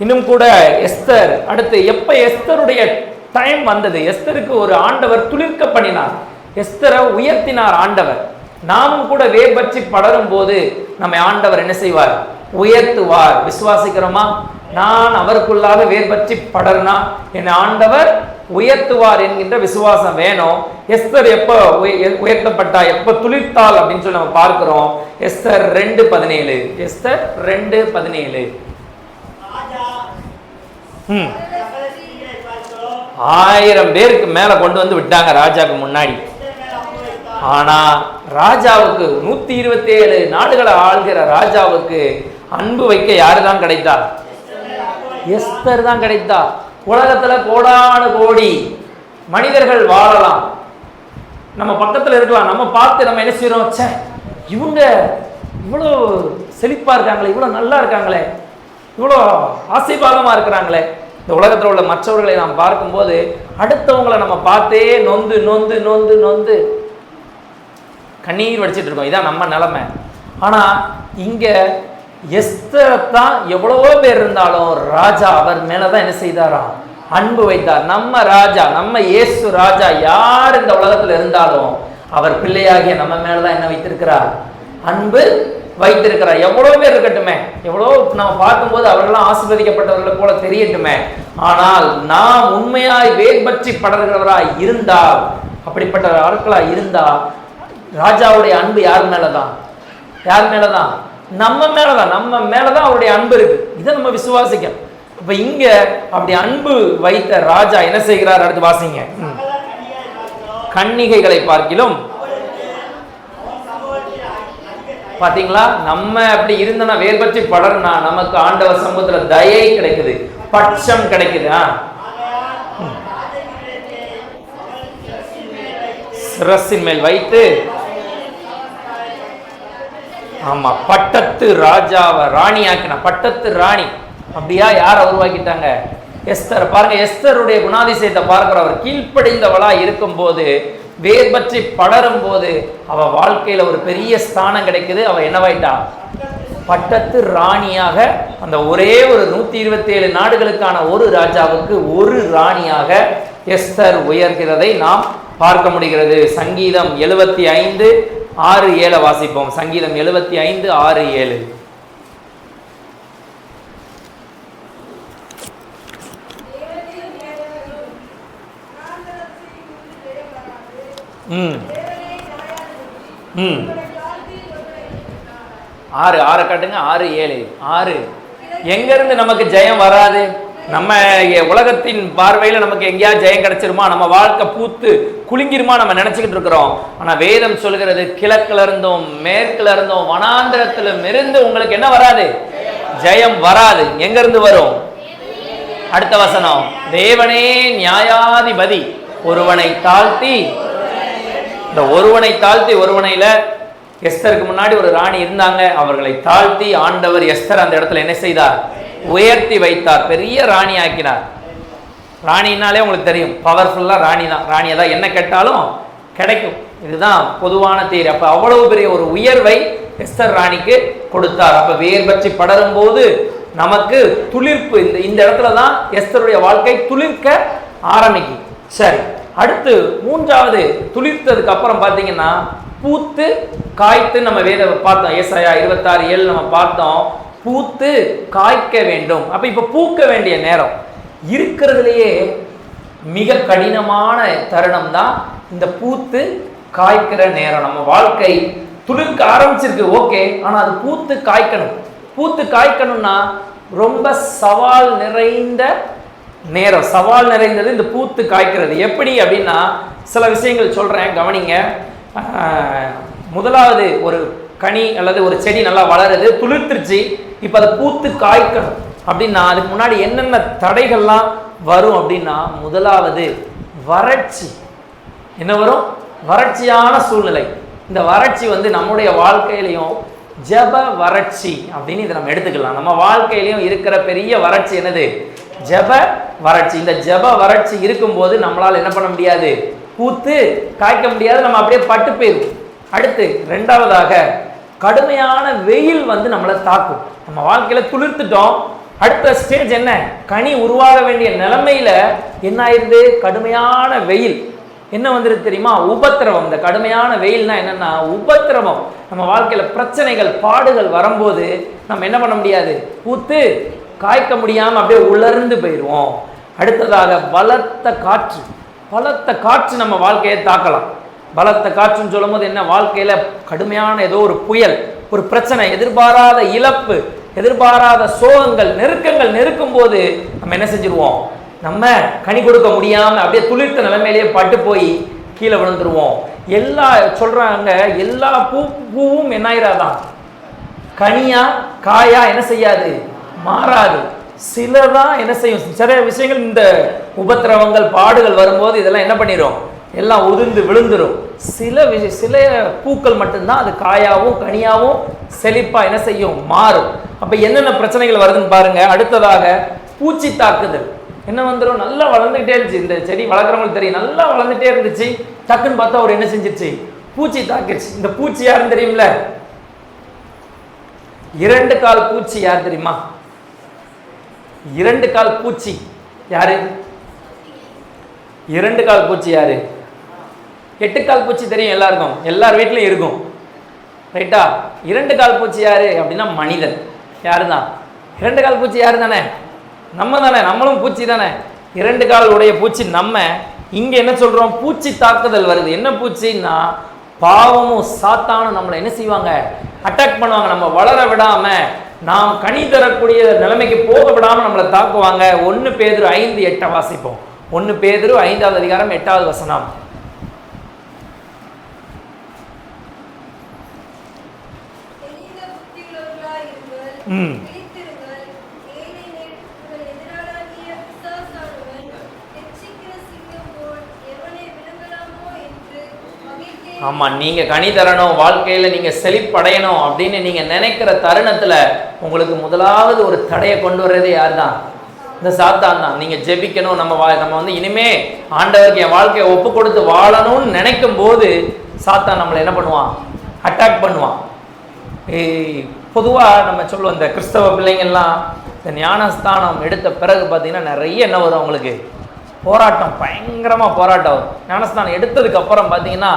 இன்னும் கூட எஸ்தர் அடுத்து எப்ப எஸ்தருடைய டைம் வந்தது? எஸ்தருக்கு ஒரு ஆண்டவர் துளிர்க்க பண்ணினார், எஸ்தரை உயர்த்தினார் ஆண்டவர். நாமும் கூட வேர் பற்றி படரும் போது நம்ம ஆண்டவர் என்ன செய்வார்? உயர்த்துவார். விசுவாசிக்கிறோமா? நான் அவருக்குள்ளாக வேர் பற்றி படர்னா என் ஆண்டவர் உயர்த்துவார் என்கின்ற விசுவாசம் வேணும். எஸ்தர் எப்ப உயர்த்தப்பட்டா, எப்ப துளிர்த்தாள் அப்படின்னு சொல்லி நம்ம பார்க்கிறோம். எஸ்தர் 2:17. எஸ்தர் 2:17. 1000 பேருக்கு மேல கொண்டு வந்து விட்டாங்க ராஜாவுக்கு முன்னாடி. ஆனா ராஜாவுக்கு 127 நாடுகளை ஆள்கிற ராஜாவுக்கு அன்பு வைக்க யாருதான் கிடைத்தா? எஸ்தர் தான் கிடைத்தா. உலகத்துல கோடானு கோடி மனிதர்கள் வாழலாம், நம்ம பக்கத்துல இருக்கலாம், நம்ம பார்த்து நம்ம என்ன செய்யறோம்? ச்சே, இவங்க இவ்வளோ செழிப்பா இருக்காங்களே, இவ்வளோ நல்லா இருக்காங்களே, இவ்வளோ ஆசீர்வாதமா இருக்கிறாங்களே. இந்த உலகத்தில் உள்ள மற்றவர்களை நாம் பார்க்கும்போது அடுத்தவங்களை நம்ம பார்த்தே நொந்து நொந்து நொந்து நொந்து கண்ணீர் வடிச்சிட்டு இருக்கோம். இதான் நம்ம நிலைமை. ஆனா இங்க எஸ்தரைத்தான் எவ்வளவோ பேர் இருந்தாலும் ராஜா அவர் மேலதான் என்ன செய்தாராம்? அன்பு வைத்தார். நம்ம ராஜா, நம்ம இயேசு ராஜா யார் இந்த உலகத்துல இருந்தாலும் அவர் பிள்ளையாகிய நம்ம மேலதான் என்ன வைத்திருக்கிறார்? அன்பு வைத்திருக்கிறார். எவ்வளவு பேர் இருக்கட்டுமே, எவ்வளோ நம்ம பார்க்கும்போது அவர்களெல்லாம் ஆசீர்வதிக்கப்பட்டவர்களை போல தெரியட்டுமே, ஆனால் நாம் உண்மையாய் வேர் பற்றி படர்கிறவராய் இருந்தால், அப்படிப்பட்ட ஆட்களாய் இருந்தால் ராஜாவுடைய அன்பு யார் மேலதான்? யார் மேலதான்? நம்ம மேலதான். நம்ம மேலதான் அவருடைய அன்பு இருக்கு. இதை நம்ம விசுவாசிக்கணும். அப்ப இங்க அப்படி அன்பு வைத்த ராஜா என்ன செய்கிறார்? அடுத்து வாசிங்க. கன்னிகைகளை பார்க்கிலும், பாத்தீங்களா, நம்ம அப்படி இருந்தனா வேர் பற்றி படர்னா நமக்கு ஆண்டவர் சமூகத்துல தயை கிடைக்குது, பட்சம் கிடைக்குது. சிரசின் மேல் வைத்து, ஆமா, பட்டத்து ராஜாவை ராணி ஆக்கின. பட்டத்து ராணி அப்படியா யாரை உருவாக்கிட்டாங்க? எஸ்தர். பாருங்க, எஸ்தருடைய குணாதிசயத்தை பார்க்கிற. அவர் கீழ்ப்படிந்தவளா இருக்கும் போது, வேர் பற்றி படரும் போது அவ வாழ்க்கையில ஒரு பெரிய ஸ்தானம் கிடைக்குது. அவ என்னவாயிட்டா? பட்டத்து ராணியாக, அந்த ஒரே ஒரு 127 நாடுகளுக்கான ஒரு ராஜாவுக்கு ஒரு ராணியாக எஸ்தர் உயர்கிறதை நாம் பார்க்க முடிகிறது. சங்கீதம் 75:6-7 வாசிப்போம். சங்கீதம் 75:6-7. ம் ம் 6 6 காட்டுங்க. 6 7 6 எங்கிருந்து நமக்கு ஜெயம் வராது? நம்ம உலகத்தின் பார்வையில் நமக்கு எங்கேயாவது ஜெயம் கிடைச்சிருமா? நம்ம வாழ்க்கை பூத்து குலுங்கிருமா நம்ம நினைச்சுக்கிட்டு இருக்கிறோம். ஆனா வேதம் சொல்கிறது, கிழக்குல இருந்தும் மேற்குல இருந்தும் வனாந்திரத்திலும் இருந்து உங்களுக்கு என்ன வராது? ஜெயம் வராது. எங்க இருந்து வரும்? அடுத்த வசனம், தேவனே நியாயாதிபதி ஒருவனை தாழ்த்தி, இந்த ஒருவனை தாழ்த்தி, ஒருவனையில எஸ்தருக்கு முன்னாடி ஒரு ராணி இருந்தாங்க, அவர்களை தாழ்த்தி ஆண்டவர் எஸ்தர் அந்த இடத்துல என்ன செய்தார்? உயர்த்தி வைத்தார், பெரிய ராணி ஆக்கினார். ராணினாலே உங்களுக்கு தெரியும், பவர்ஃபுல்லா ராணி தான். ராணியை தான் என்ன கேட்டாலும் கிடைக்கும், இதுதான் பொதுவான தேர். அப்ப அவ்வளவு பெரிய ஒரு உயர்வை எஸ்தர் ராணிக்கு கொடுத்தார். அப்ப வேர் பற்றி படரும் போது நமக்கு துளிர்ப்பு, இந்த இடத்துல தான் எஸ்தருடைய வாழ்க்கை துளிர்க்க ஆரம்பிக்கும். சரி, அடுத்து மூன்றாவது துளிர்த்ததுக்கு அப்புறம் பார்த்தீங்கன்னா பூத்து காய்த்து, நம்ம வேத பார்த்தோம், ஏசாயா 26:7 நம்ம பார்த்தோம், பூத்து காய்க்க வேண்டும். அப்ப இப்ப பூக்க வேண்டிய நேரம். இருக்கிறதுலேயே மிக கடினமான தருணம் தான் இந்த பூத்து காய்க்கிற நேரம். நம்ம வாழ்க்கை துளிர்க்க ஆரம்பிச்சிருக்கு, ஓகே, ஆனா அது பூத்து காய்க்கணும். பூத்து காய்க்கணும்னா ரொம்ப சவால் நிறைந்த நேரம். சவால் நிறைந்தது இந்த பூத்து காய்க்கிறது. எப்படி அப்படின்னா சில விஷயங்கள் சொல்றேன், கவனிங்க. முதலாவது, ஒரு கனி அல்லது ஒரு செடி நல்லா வளருது, துளிர்த்துருச்சு, இப்போ அதை பூத்து காய்க்கணும் அப்படின்னா அதுக்கு முன்னாடி என்னென்ன தடைகள்லாம் வரும் அப்படின்னா, முதலாவது வறட்சி. என்ன வரும்? வறட்சியான சூழ்நிலை. இந்த வறட்சி நம்முடைய வாழ்க்கையிலையும் ஜப வறட்சி அப்படின்னு இதை நம்ம எடுத்துக்கலாம். நம்ம வாழ்க்கையிலையும் இருக்கிற பெரிய வறட்சி என்னது? ஜப வறட்சி. இந்த ஜப வறட்சி இருக்கும்போது நம்மளால் என்ன பண்ண முடியாது? பூத்து காய்க்க முடியாது, நம்ம அப்படியே பட்டு போயிடும். அடுத்து ரெண்டாவதாக, கடுமையான வெயில் நம்மளை தாக்கும். நம்ம வாழ்க்கையில துளிர்த்துட்டோம், அடுத்த ஸ்டேஜ் என்ன? கனி உருவாக வேண்டிய நிலைமையில என்ன ஆயிருது? கடுமையான வெயில். என்ன வந்துருக்கு தெரியுமா? உபத்திரவம். இந்த கடுமையான வெயில்னா என்னன்னா உபத்திரவம். நம்ம வாழ்க்கையில பிரச்சனைகள், பாடுகள் வரும்போது நம்ம என்ன பண்ண முடியாது? பூத்து காய்க்க முடியாம அப்படியே உலர்ந்து போயிடுவோம். அடுத்ததாக பலத்த காற்று. பலத்த காற்று நம்ம வாழ்க்கையை தாக்கலாம். பலத்த காற்றுன்னு சொல்லும் போது என்ன? வாழ்க்கையில கடுமையான ஏதோ ஒரு புயல், ஒரு பிரச்சனை, எதிர்பாராத இழப்பு, எதிர்பாராத சோகங்கள், நெருக்கங்கள் நெருக்கும் போது நம்ம என்ன செஞ்சிருவோம்? நம்ம கனி கொடுக்க முடியாம அப்படியே துளிர்த்த நிலைமையிலேயே பட்டு போய் கீழே விழுந்துருவோம். எல்லா சொல்றாங்க, எல்லா பூவும் என்ன ஆயிராதான்? கனியா காயா என்ன செய்யாது? மாறாது. சிலதான் என்ன செய்யும்? சில விஷயங்கள் இந்த உபத்திரவங்கள், பாடுகள் வரும்போது இதெல்லாம் என்ன பண்ணிடும்? எல்லாம் உதிர்ந்து விழுந்துரும். சில பூக்கள் மட்டும்தான் அது காயாவும் கனியாவும் செழிப்பா என்ன செய்யும்? மாறும். அப்ப என்னென்ன பிரச்சனைகள் வருதுன்னு பாருங்க. அடுத்ததாக பூச்சி தாக்குதல். என்ன வந்துடும்? நல்லா வளர்ந்துகிட்டே இருந்துச்சு, இந்த செடி வளர்க்குறவங்களுக்கு தெரியும், நல்லா வளர்ந்துட்டே இருந்துச்சு, டக்குன்னு பார்த்தா ஒரு என்ன செஞ்சிருச்சு? பூச்சி தாக்கிடுச்சு. இந்த பூச்சி யாருன்னு தெரியும்ல? 2 கால் பூச்சி. யார் தெரியுமா? 2 கால் பூச்சி யாரு? 2 கால் பூச்சி யாரு? 8 கால் பூச்சி தெரியும் எல்லாருக்கும், எல்லார் வீட்லையும் இருக்கும், ரைட்டா? 2 கால் பூச்சி யாரு அப்படின்னா மனிதன். யாரு தான் 2 கால் பூச்சி? யாரு தானே? நம்ம தானே, நம்மளும் பூச்சி தானே. 2 கால் உடைய பூச்சி நம்ம. இங்க என்ன சொல்றோம்? பூச்சி தாக்குதல் வருது. என்ன பூச்சின்னா பாவமும் சாத்தானும் நம்மளை என்ன செய்வாங்க? அட்டாக் பண்ணுவாங்க. நம்ம வளர விடாம, நாம் கனி தரக்கூடிய நிலைமைக்கு போக விடாம நம்மளை தாக்குவாங்க. 1 பேதுரு 5:8 வாசிப்போம். 1 பேதுரு 5வது அதிகாரம் 8வது வசனம். ஆமா, நீங்க கனி தரணும், வாழ்க்கையில நீங்க செழிப்படையணும் அப்படின்னு நீங்க நினைக்கிற தருணத்துல உங்களுக்கு முதலாவது ஒரு தடையை கொண்டு வர்றதே யார் தான்? இந்த சாத்தான் தான். நீங்க ஜெபிக்கணும், நம்ம இனிமே ஆண்டவருக்கு என் வாழ்க்கையை ஒப்பு கொடுத்து வாழணும்னு நினைக்கும் போது சாத்தான் நம்மளை என்ன பண்ணுவான்? அட்டாக் பண்ணுவான். பொதுவா நம்ம சொல்லுவோம், இந்த கிறிஸ்தவ பிள்ளைங்கள்லாம் இந்த ஞானஸ்தானம் எடுத்த பிறகு பார்த்தீங்கன்னா நிறைய என்ன வரும் அவங்களுக்கு? போராட்டம், பயங்கரமா போராட்டம் வரும். ஞானஸ்தானம் எடுத்ததுக்கு அப்புறம் பார்த்தீங்கன்னா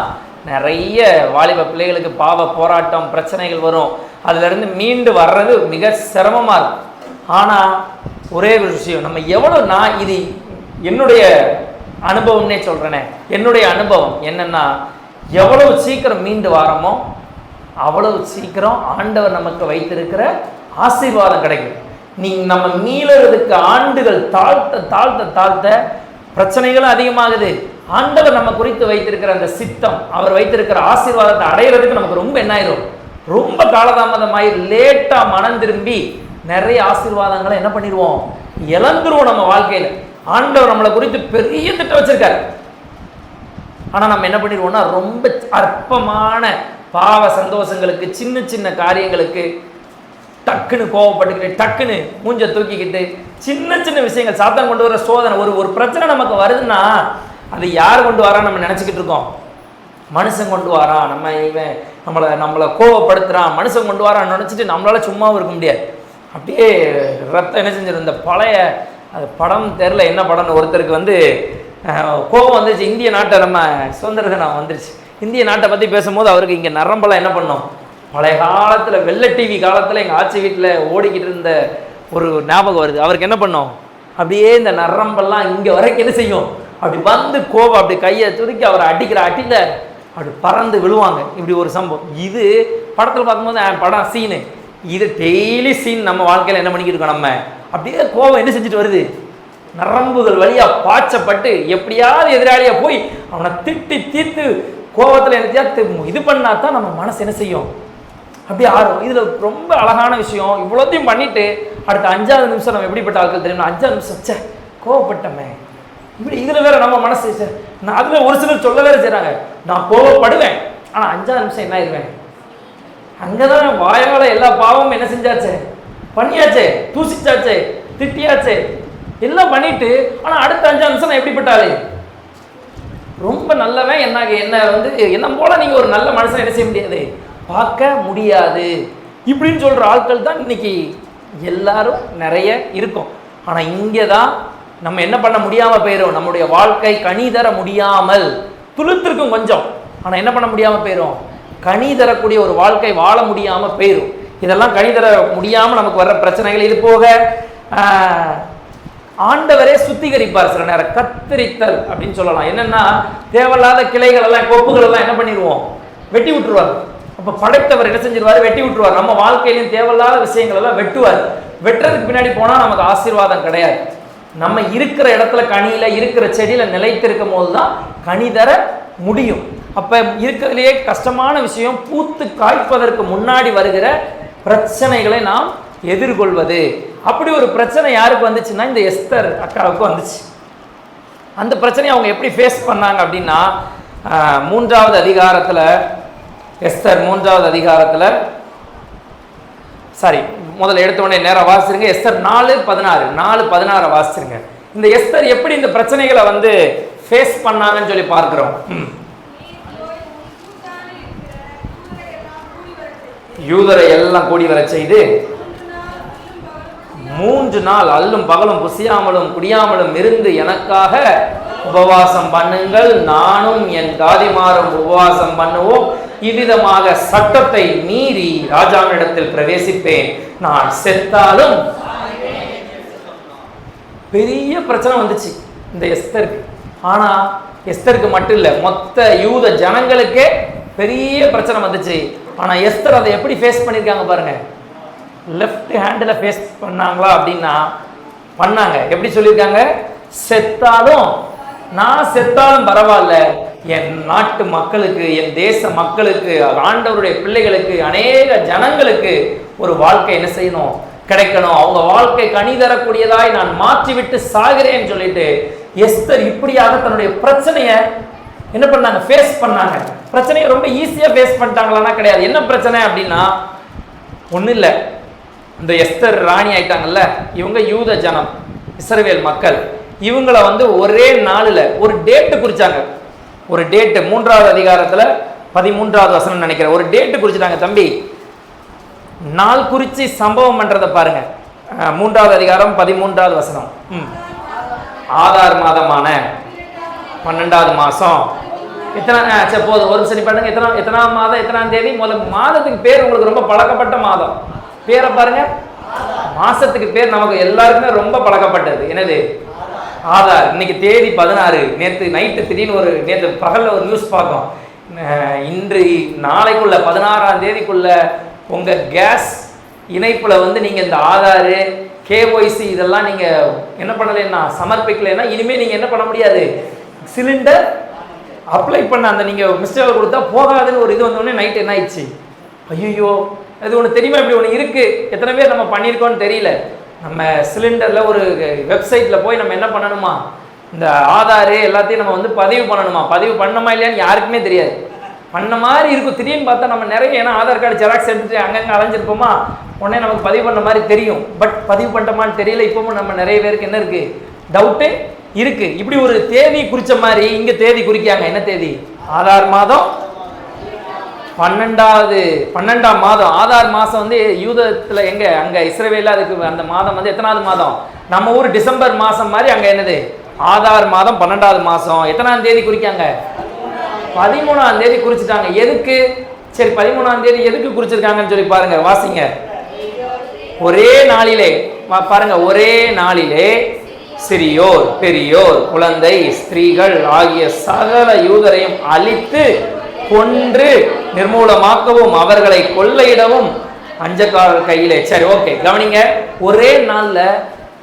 நிறைய வாலிப பிள்ளைகளுக்கு பாவ போராட்டம், பிரச்சனைகள் வரும். அதுலேருந்து மீண்டு வர்றது மிக சிரமமா இருக்கும். ஆனால் ஒரே ஒரு விஷயம், நம்ம எவ்வளோ, நான் இது என்னுடைய அனுபவம்னே சொல்கிறேனே, என்னுடைய அனுபவம் என்னென்னா, எவ்வளவு சீக்கிரம் மீண்டு வாரமோ அவ்வளவு சீக்கிரம் ஆண்டவர் நமக்கு வைத்திருக்கிற ஆசீர்வாதம் கிடைக்கும். நம்ம மீளறதுக்கு ஆண்டுகள் தாழ்த்த தாழ்த்த தாழ்த்த பிரச்சனைகளும் அதிகமாகுது. ஆண்டவர் நம்ம குறித்து வைத்திருக்கிற அந்த சித்தம், அவர் வைத்திருக்கிற ஆசீர்வாதத்தை அடையிறதுக்கு நமக்கு ரொம்ப என்ன ஆயிரும், ரொம்ப காலதாமதமாயி லேட்டா மனம் திரும்பி நிறைய ஆசீர்வாதங்களை என்ன பண்ணிடுவோம், இழந்துருவோம் நம்ம வாழ்க்கையில. ஆண்டவர் நம்மளை குறித்து பெரிய திட்டம் வச்சிருக்காரு. ஆனா நம்ம என்ன பண்ணிடுவோம்னா ரொம்ப அற்பமான பாவ சந்தோஷங்களுக்கு, சின்ன சின்ன காரியங்களுக்கு டக்குன்னு கோவப்பட்டுக்கிட்டு, டக்குன்னு மூஞ்ச தூக்கிக்கிட்டு, சின்ன சின்ன விஷயங்கள் சாத்தான் கொண்டு வர சோதனை, ஒரு பிரச்சனை நமக்கு வருதுன்னா அது யார் கொண்டு வரான்னு நம்ம நினச்சிக்கிட்டு இருக்கோம். மனுஷன் கொண்டு வரான், இவன் நம்மளை கோவப்படுத்துகிறான், மனுஷன் கொண்டு வரான்னு நினச்சிட்டு நம்மளால சும்மாவும் இருக்க முடியாது. அப்படியே ரத்தம் என்ன செஞ்சிடும். இந்த பழைய அது படம் தெரில என்ன படம்னு, ஒருத்தருக்கு கோபம் வந்துச்சு. இந்திய நாட்டை நம்ம சுதந்திர தினம் வந்துருச்சு. இந்திய நாட்டை பற்றி பேசும்போது அவருக்கு இங்கே நரம்பெல்லாம் என்ன பண்ணோம், பழைய காலத்தில் வெள்ளை டிவி காலத்தில் எங்கள் ஆட்சி வீட்டில் ஓடிக்கிட்டு இருந்த ஒரு ஞாபகம் வருது. அவருக்கு என்ன பண்ணோம், அப்படியே இந்த நரம்பெல்லாம் இங்கே வரைக்கும் என்ன செய்யும், அப்படி கோபம் அப்படி கையை துருக்கி அவரை அடிக்கிற அடியில் அப்படி பறந்து விழுவாங்க. இப்படி ஒரு சம்பவம். இது படத்தில் பார்க்கும்போது படம் சீனு, இது டெய்லி சீன் நம்ம வாழ்க்கையில் என்ன பண்ணிக்கிட்டு இருக்கோம். நம்ம அப்படியே கோபம் என்ன செஞ்சுட்டு வருது, நரம்புகள் வழியாக பாய்ச்சப்பட்டு எப்படியாவது எதிராளியை போய் அவனை திட்டி தீர்த்து கோபத்தில் என்னத்தையாவது இது பண்ணா தான் நம்ம மனசு என்ன செய்யும், அப்படியே ஆறும். இதில் ரொம்ப அழகான விஷயம், இவ்வளோத்தையும் பண்ணிட்டு அடுத்த 5வது நிமிஷம் நம்ம எப்படிப்பட்ட ஆட்கள் தெரியும், 5வது நிமிஷம் கோவப்பட்டமே இப்படி. இதில் வேற நம்ம மனசு நான் அதில் ஒரு சிலர் சொல்ல வேற செய்கிறாங்க, நான் கோவப்படுவேன் ஆனால் 5வது நிமிஷம் என்ன ஆயிடுவேன், அங்கே தான் வாயால் எல்லா பாவமும் என்ன செஞ்சாச்சே, பண்ணியாச்சே, தூசிச்சாச்சே, திட்டியாச்சே, எல்லாம் பண்ணிட்டு ஆனால் அடுத்த 5வது நிமிஷம் நான் எப்படிப்பட்டாலே ரொம்ப நல்லவன், என்ன போல நீங்கள் ஒரு நல்ல மனுஷன் என்ன செய்ய முடியாது, பார்க்க முடியாது. இப்படின்னு சொல்கிற ஆட்கள் தான் இன்னைக்கு எல்லாரும் நிறைய இருக்கும். ஆனால் இங்கே தான் நம்ம என்ன பண்ண முடியாமல் போயிடும், நம்முடைய வாழ்க்கை கனி தர முடியாமல் துளுத்திருக்கும் கொஞ்சம். ஆனால் என்ன பண்ண முடியாமல் போயிடும், கனி தரக்கூடிய ஒரு வாழ்க்கை வாழ முடியாமல் போயிடும். இதெல்லாம் கனி தர முடியாமல் நமக்கு வர்ற பிரச்சனைகள். இது போக ஆண்டவரே சுத்திகரிப்பார். சில நேரம் கத்தரித்தல் அப்படின்னு சொல்லலாம். என்னன்னா தேவையில்லாத கிளைகள் எல்லாம், கொப்புகள் எல்லாம் என்ன பண்ணிடுவோம், வெட்டி விட்டுருவார். அப்போ படைத்தவர் என்ன செஞ்சிருவார், வெட்டி விட்டுருவார். நம்ம வாழ்க்கையிலும் தேவையில்லாத விஷயங்கள் எல்லாம் வெட்டுவார். வெட்டுறதுக்கு பின்னாடி போனால் நமக்கு ஆசீர்வாதம் கிடையாது. நம்ம இருக்கிற இடத்துல கனியில இருக்கிற செடியில நிலைத்திருக்கும் போது தான் கனி தர முடியும். அப்ப இருக்கிறதுலேயே கஷ்டமான விஷயம், பூத்து காய்ப்பதற்கு முன்னாடி வருகிற பிரச்சனைகளை நாம் எதிர்கொள்வது. அப்படி ஒரு பிரச்சனை யாருக்கு வந்துச்சுன்னா இந்த எஸ்தர் அக்காவுக்கு வந்துச்சு. அந்த பிரச்சனையை அவங்க எப்படி ஃபேஸ் பண்ணாங்க அப்படின்னா, 3வது அதிகாரத்தில் எஸ்தர் 3வது அதிகாரத்தில் முதல்ல எடுத்த உடனே நேரம் வாசிருங்க. எஸ்தர் 4:16 வாசிருங்க. இந்த எஸ்தர் எப்படி இந்த பிரச்சனைகளை ஃபேஸ் பண்ணாங்கன்னு சொல்லி பார்க்கிறோம். யூதரை எல்லாம் கூடி வர செய்து 3 நாள் அல்லும் பகலும் புசியாமலும் குடியாமலும் இருந்து எனக்காக உபவாசம் பண்ணுங்கள், நானும் என் தாதிமாரும் உபவாசம் பண்ணுவோம். இவ்விதமாக சட்டத்தை மீறி ராஜாவினிடத்தில் பிரவேசிப்பேன், நான் செத்தாலும். பெரிய பிரச்சனை வந்துச்சு இந்த எஸ்தருக்கு. ஆனா எஸ்தருக்கு மட்டும் இல்லை, மொத்த யூத ஜனங்களுக்கே பெரிய பிரச்சனை வந்துச்சு. ஆனா எஸ்தர் அதை எப்படி ஃபேஸ் பண்ணியிருக்காங்க பாருங்க. லெஃப்ட் ஹேண்டில் ஃபேஸ் பண்ணாங்களா அப்படின்னா பண்ணாங்க. எப்படி சொல்லியிருக்காங்க, நான் செத்தாலும் பரவாயில்ல, என் நாட்டு மக்களுக்கு, என் தேச மக்களுக்கு, ஆண்டவருடைய பிள்ளைகளுக்கு, அநேக ஜனங்களுக்கு ஒரு வாழ்க்கை என்ன செய்யணும், கிடைக்கணும். அவங்க வாழ்க்கை கனி தரக்கூடியதாய் நான் மாற்றிவிட்டு சாகிறேன்னு சொல்லிட்டு எஸ்தர் இப்படியாக தன்னுடைய பிரச்சனையை என்ன பண்ணாங்க, ஃபேஸ் பண்ணாங்க. பிரச்சனையை ரொம்ப ஈஸியாக ஃபேஸ் பண்ணிட்டாங்களான்னா கிடையாது. என்ன பிரச்சனை அப்படின்னா ஒன்றும் இல்லை, இந்த எஸ்தர் ராணி ஆயிட்டாங்கல்ல, இவங்க யூத ஜனம், இஸ்ரவேல் மக்கள். இவங்களை ஒரே நாளில் ஒரு டேட்டு குறிச்சாங்க. ஒரு டேட்டு 3வது அதிகாரத்தில் 13வது வசனம் நினைக்கிறேன். ஒரு டேட்டு குறிச்சிட்டாங்க. தம்பி, நாள் குறிச்சி சம்பவம் பண்றதை பாருங்க. 3வது அதிகாரம் 13வது வசனம். ஆதார் மாதமான 12வது மாசம் எத்தனை போதும் ஒரு சரி பண்ணுங்க. எத்தனாம் மாதம் எத்தனாம் தேதி? முதல் மாதத்துக்கு பேர் உங்களுக்கு ரொம்ப பழக்கப்பட்ட மாதம். பேரை பாருங்க. மாசத்துக்கு பேர் நமக்கு எல்லாருக்குமே ரொம்ப பழக்கப்பட்டது. என்னது? ஆதார். இன்னைக்கு தேதி 16. நேற்று நைட்டு திடீர்னு நேற்று பகல்ல ஒரு நியூஸ் பார்த்தோம். இன்று நாளைக்குள்ள 16ஆம் தேதிக்குள்ள உங்கள் கேஸ் இணைப்பில் வந்து நீங்கள் இந்த ஆதார் கேஒய்சி இதெல்லாம் நீங்கள் என்ன பண்ணலைன்னா சமர்ப்பிக்கலைன்னா இனிமேல் நீங்கள் என்ன பண்ண முடியாது. சிலிண்டர் அப்ளை பண்ண அந்த நீங்கள் மிஸ்டேக் கொடுத்தா போகாதுன்னு ஒரு இது வந்தோடனே நைட் என்ன ஆயிடுச்சு, ஐயோ அது ஒன்று தெரியுமா, இப்படி ஒன்று இருக்குது. எத்தனை பேர் நம்ம பண்ணியிருக்கோன்னு தெரியல. நம்ம சிலிண்டரில் ஒரு வெப்சைட்டில் போய் நம்ம என்ன பண்ணணுமா, இந்த ஆதார் எல்லாத்தையும் நம்ம வந்து பதிவு பண்ணணுமா. பதிவு பண்ணணுமா இல்லையான்னு யாருக்குமே தெரியாது. பண்ண மாதிரி இருக்கும். திடீர்னு பார்த்தா நம்ம நிறைய, ஏன்னா ஆதார் கார்டு ஜெராக்ஸ் எடுத்துகிட்டு அங்கங்கே அலைஞ்சிருப்போமா, உடனே நமக்கு பதிவு பண்ண மாதிரி தெரியும். பட் பதிவு பண்ணிட்டோமான்னு தெரியல. இப்பவும் நம்ம நிறைய பேருக்கு என்ன இருக்குது, டவுட்டு இருக்குது. இப்படி ஒரு தேதி குறித்த மாதிரி இங்கே தேதி குறிக்காங்க. என்ன தேதி, ஆதார் மாதம் 12ஆம் மாதம். ஆதார் மாதம் வந்து யூதத்தில் எங்கே, அங்கே இஸ்ரவேலில் அதுக்கு அந்த மாதம் வந்து எத்தனாவது மாதம், நம்ம ஊர் டிசம்பர் மாதம் மாதிரி அங்கே என்னது ஆதார் மாதம் 12ஆவது மாதம். எத்தனாம் தேதி குறிக்காங்க, 13ஆம் தேதி குறிச்சிட்டாங்க. எதுக்கு, சரி 13ஆம் தேதி எதுக்கு குறிச்சிருக்காங்கன்னு சொல்லி பாருங்க, வாசிங்க. ஒரே நாளிலே பாருங்க, ஒரே நாளிலே சிறியோர் பெரியோர் குழந்தை ஸ்திரீகள் ஆகிய சகல யூதரையும் அழித்து கொன்று நிர்மூலமாக்கவும் அவர்களை கொள்ளையிடவும் அஞ்சக்காரர் கையிலே. சரி ஓகே, கவனிங்க. ஒரே நாள்ல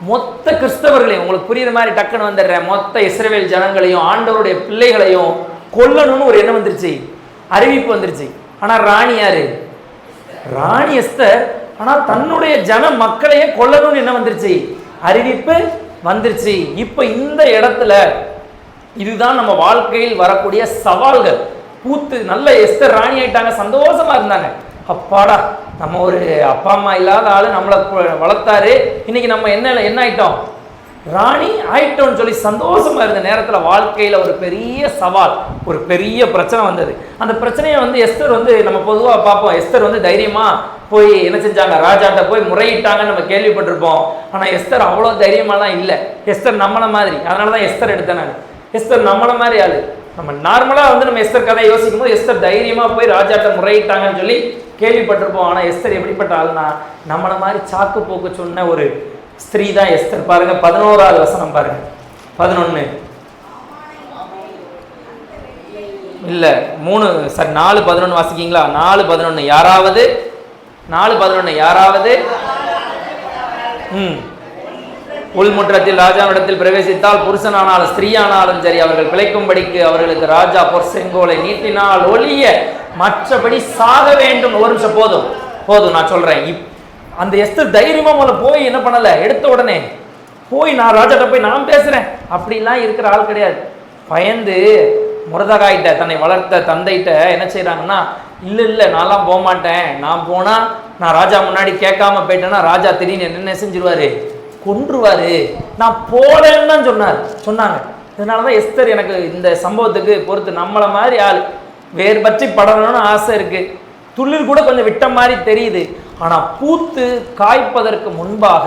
மொத்த கிறிஸ்தவர்களையும், உங்களுக்கு புரியுற மாதிரி டக்குன்னு வந்துடுறேன், மொத்த இஸ்ரவேல் ஜனங்களையும் ஆண்டவருடைய பிள்ளைகளையும் கொல்லணும்னு ஒரு எண்ணம் வந்துருச்சு, அறிவிப்பு வந்துருச்சு. ஆனா ராணி யாரு, ராணி எஸ்தர். ஆனா தன்னுடைய ஜன மக்களையே கொல்லணும்னு என்ன வந்துருச்சு, அறிவிப்பு வந்துருச்சு. இப்ப இந்த இடத்துல இதுதான் நம்ம வாழ்க்கையில் வரக்கூடிய சவால்கள். பூத்து நல்ல எஸ்தர் ராணி ஆயிட்டாங்க, சந்தோஷமா இருந்தாங்க. அப்பாடா, நம்ம ஒரு அப்பா அம்மா இல்லாத ஆளு நம்மளை வளர்த்தாரு, இன்னைக்கு நம்ம என்ன ஆயிட்டோம், ராணி ஆயிட்டோம்னு சொல்லி சந்தோஷமா இருந்த நேரத்தில் வாழ்க்கையில் ஒரு பெரிய சவால், ஒரு பெரிய பிரச்சனை வந்தது. அந்த பிரச்சனையை வந்து எஸ்தர் வந்து நம்ம பொதுவாக பார்ப்போம், எஸ்தர் வந்து தைரியமா போய் என்ன செஞ்சாங்க, ராஜாட்ட போய் முறையிட்டாங்கன்னு நம்ம கேள்விப்பட்டிருப்போம். ஆனால் எஸ்தர் அவ்வளோ தைரியமாலாம் இல்லை. எஸ்தர் நம்மளை மாதிரி, அதனால தான் எஸ்தர் எடுத்தேன் நான். எஸ்தர் நம்மளை மாதிரி ஆளு. நம்ம நார்மலாக வந்து நம்ம எஸ்தர் கதையை யோசிக்கும் போது எஸ்தர் தைரியமாக போய் ராஜாட்ட முறையிட்டாங்கன்னு சொல்லி கேள்விப்பட்டிருப்போம். ஆனால் எஸ்தர் எப்படிப்பட்ட ஆளுனா, நம்மளை மாதிரி சாக்கு போக்கு சொன்ன ஒரு ஸ்திரீ தான் எஸ்தர். பாருங்க 11ஆவது வசனம் பாருங்க, 11 இல்ல 3 சார் 4:11 வாசிக்கீங்களா? 4:11 யாராவது 4:11 யாராவது உள்முற்றத்தில் ராஜாவிடத்தில் பிரவேசித்தால் புருஷனானாலும் ஸ்திரீயானாலும் சரி அவர்கள் பிழைக்கும்படிக்கு அவர்களுக்கு ராஜா பொற்செங்கோலை நீட்டினால் ஒழிய மற்றபடி சாக வேண்டும். ஒரு நிமிஷம் போதும் நான் சொல்றேன். அந்த எஸ்தர் தைரியமா முதல்ல போய் என்ன பண்ணல, எடுத்த உடனே போய் நான் ராஜாட்ட போய் நான் பேசுறேன் அப்படிலாம் இருக்கிற ஆள் கிடையாது. பயந்து முரதகாயிட்ட, தன்னை வளர்த்த தந்தைகிட்ட என்ன செய்யறாங்கன்னா, இல்லை நான்லாம் போக மாட்டேன், நான் போனா நான் ராஜா முன்னாடி கேட்காம போயிட்டேன்னா ராஜா திடீர்னு என்ன செஞ்சிருவாரு, கொன்றுவாரு, நான் போலேன்னு தான் சொன்னாங்க. இதனாலதான் எஸ்தர் எனக்கு இந்த சம்பவத்துக்கு பொறுத்து நம்மளை மாதிரி ஆள் வேறு பற்றி படணும்னு ஆசை இருக்கு. துளிர் கூட கொஞ்சம் விட்ட மாதிரி தெரியுது. ஆனா பூத்து காய்ப்பதற்கு முன்பாக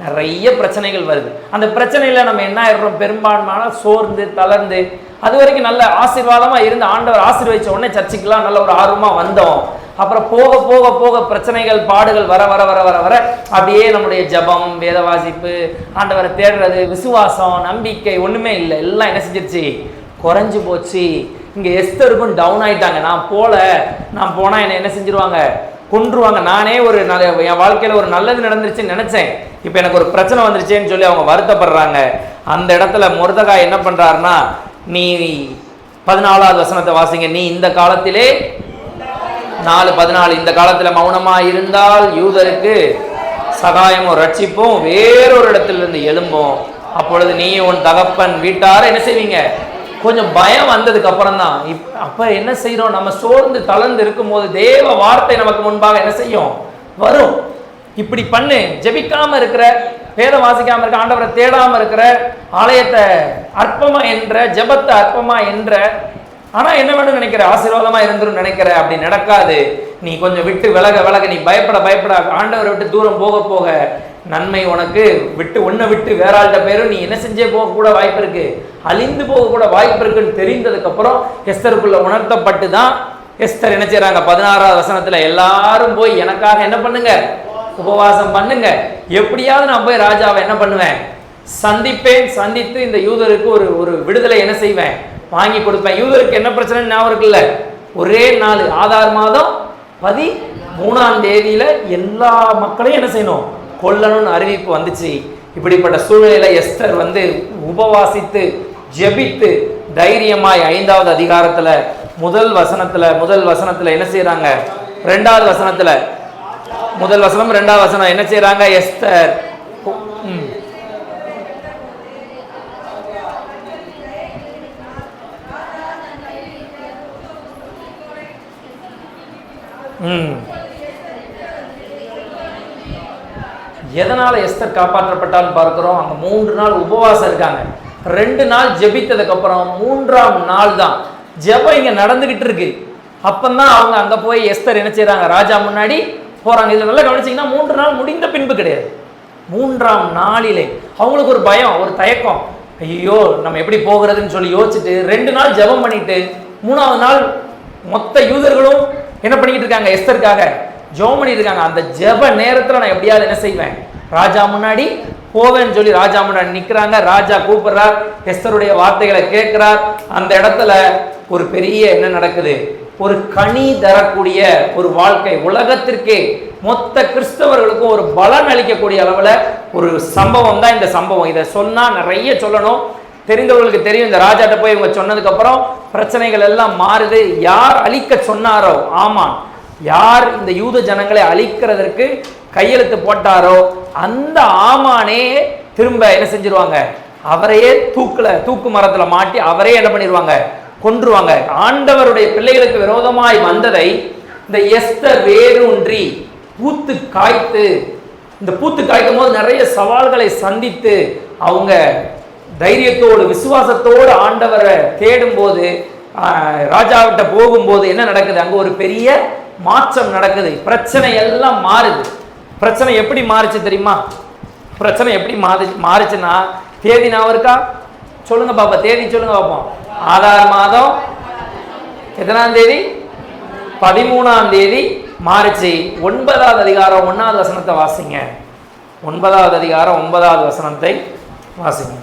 நிறைய பிரச்சனைகள் வருது. அந்த பிரச்சனையில நம்ம என்ன ஆயிடுறோம், பெரும்பான்மையான சோர்ந்து தளர்ந்து. அது வரைக்கும் நல்ல ஆசீர்வாதமா இருந்து ஆண்டவர் ஆசீர்வதிச்ச உடனே சர்ச்சைக்கெல்லாம் நல்ல ஒரு ஆர்வமா வந்தோம். அப்புறம் போக போக போக பிரச்சனைகள் பாடுகள் வர வர வர வர வர அப்படியே நம்முடைய ஜபம், வேத வாசிப்பு, ஆண்டவரை தேடுறது, விசுவாசம், நம்பிக்கை ஒண்ணுமே இல்லை. எல்லாம் என்ன செஞ்சிருச்சு, குறைஞ்சு போச்சு. இங்க எஸ்தருக்கும் டவுன் ஆயிட்டாங்க. நான் போனா என்ன செஞ்சிருவாங்க, கொன்றுவாங்க. நானே ஒரு என் வாழ்க்கையில ஒரு நல்லது நடந்துருச்சுன்னு நினைச்சேன், இப்ப எனக்கு ஒரு பிரச்சனை வந்துருச்சேன்னு சொல்லி அவங்க வருத்தப்படுறாங்க. அந்த இடத்துல மொர்தெகாய் என்ன பண்றாருன்னா, நீ 14ஆவது வசனத்தை வாசிங்க. நீ இந்த காலத்திலே 4:14 இந்த காலத்துல மௌனமா இருந்தால் யூதருக்கு சகாயமும் ரட்சிப்பும் வேறொரு இடத்திலிருந்து எழும்பும். அப்பொழுது நீ உன் தகப்பன் வீட்டார என்ன செய்வீங்க. கொஞ்சம் பயம் வந்ததுக்கு அப்புறம் தான் அப்ப என்ன செய்யறோம், நம்ம சோர்ந்து தளர்ந்து இருக்கும் போது தேவ வார்த்தை நமக்கு முன்பாக என்ன செய்யும், வரும். இப்படி பண்ணு, ஜெபிக்காம இருக்கிற, வேதம் வாசிக்காம இருக்க, ஆண்டவரை தேடாம இருக்கிற, ஆலயத்தை அற்பமா என்ற, ஜெபத்தை அற்பமா என்ற, ஆனா என்ன வேணும் நினைக்கிற, ஆசீர்வாதமா இருந்துரும் நினைக்கிற, அப்படி நடக்காது. நீ கொஞ்சம் விட்டு விலக நீ பயப்பட ஆண்டவரை விட்டு தூரம் போக போக நன்மை உனக்கு உன்னை விட்டு வேற ஆள்கிட்ட பேரும் நீ என்ன செஞ்சே போக கூட வாய்ப்பு இருக்கு, அழிந்து போக கூட வாய்ப்பு இருக்குன்னு தெரிந்ததுக்கு அப்புறம் எஸ்தருக்குள்ள உணர்த்தப்பட்டு தான் எஸ்தர் என்ன செய்யறாங்க, 16ஆவது வசனத்துல எல்லாரும் போய் எனக்காக என்ன பண்ணுங்க, உபவாசம் பண்ணுங்க, எப்படியாவது நான் போய் ராஜாவை என்ன பண்ணுவேன், சந்திப்பேன், சந்தித்து இந்த யூதருக்கு ஒரு விடுதலை என்ன செய்வேன், வாங்கி கொடுப்பேன். யூதருக்கு என்ன பிரச்சனை ஞாபகம் இருக்குல்ல, ஒரே நாள் ஆதார் மாதம் 13ஆம் தேதியில எல்லா மக்களையும் என்ன செய்யணும், கொல்லணும்னு அறிவிப்பு வந்துச்சு. இப்படிப்பட்ட சூழ்நிலையில எஸ்தர் உபவாசித்து ஜெபித்து தைரியமாய் 5வது அதிகாரத்துல முதல் வசனத்துல என்ன செய்யறாங்க, 2வது வசனத்துல முதல் வசனம் 2வது வசனம் என்ன செய்யறாங்க, எஸ்தர் எதனால எஸ்தர் காப்பாற்றப்பட்டான்னு பார்க்கிறோம். அங்க 3 நாள் உபவாசம் இருக்காங்க. 2 நாள் ஜெபித்ததுக்கு அப்புறம் 3ஆம் நாள் தான் ஜெபம் இங்க நடந்துகிட்டு இருக்கு. அப்பந்தான் அவங்க அங்க போய் எஸ்தர் என்ன செய்யறாங்க, ராஜா முன்னாடி போறாங்க. இதுல நல்லா கவனிச்சீங்கன்னா 3 நாள் முடிந்த பின்பு கிடையாது, 3ஆம் நாளிலே அவங்களுக்கு ஒரு பயம், ஒரு தயக்கம். ஐயோ நம்ம எப்படி போகிறதுன்னு சொல்லி யோசிச்சுட்டு 2 நாள் ஜெபம் பண்ணிட்டு 3ஆவது நாள் மொத்த யூதர்களும் என்ன பண்ணிக்கிட்டு இருக்காங்க, எஸ்தருக்காக ஜெபம் பண்ணிட்டு இருக்காங்க. அந்த ஜெப நேரத்துல நான் எப்படியாவது என்ன செய்வேன், ராஜா முன்னாடி போவேன்னு சொல்லி ராஜா முன்னாடி நிக்கிறாங்க. ராஜா கூப்பிடுறார், எஸ்தருடைய வார்த்தைகளை கேட்கிறார். அந்த இடத்துல ஒரு பெரிய என்ன நடக்குது, ஒரு கனி தரக்கூடிய ஒரு வாழ்க்கை, உலகத்திற்கே மொத்த கிறிஸ்தவர்களுக்கும் ஒரு பலன் அளிக்கக்கூடிய அளவுல ஒரு சம்பவம் தான் இந்த சம்பவம். இதை சொன்னா நிறைய சொல்லணும், தெரிந்தவர்களுக்கு தெரியும். இந்த ராஜாட்ட போய் இவங்க சொன்னதுக்கு அப்புறம் பிரச்சனைகள் எல்லாம் மாறுது. யார் அழிக்க சொன்னாரோ, ஆமான் யார் இந்த யூத ஜனங்களை அழிக்கிறதற்கு கையெழுத்து போட்டாரோ அந்த ஆமானே திரும்ப என்ன செஞ்சிருவாங்க, அவரையே தூக்கு மரத்துல மாட்டி அவரே என்ன பண்ணிடுவாங்க, கொன்றுவாங்க. ஆண்டவருடைய பிள்ளைகளுக்கு விரோதமாய் வந்ததை இந்த எஸ்தர் வேரூன்றி பூத்து காய்த்து, இந்த பூத்து காய்க்கும் போது நிறைய சவால்களை சந்தித்து அவங்க தைரியத்தோடு விசுவாசத்தோடு ஆண்டவரை தேடும் போது, ராஜாவிட்ட போகும்போது என்ன நடக்குது, அங்க ஒரு பெரிய மாற்றம் நடக்குது. பிரச்சனை எல்லாம் மாறுது. பிரச்சனை எப்படி மாறுச்சு தெரியுமா, பிரச்சனை எப்படி மாறுச்சுன்னா, தேதி நான் இருக்கா சொல்லுங்க பாப்பா, தேதி சொல்லுங்க பாப்போம். ஆதார் மாதம் எத்தனாம் தேதி, 13ஆம் தேதி மாறுச்சு. 9வது அதிகாரம் 1வது வசனத்தை வாசிங்க. 9வது அதிகாரம் 9வது வசனத்தை வாசிங்க.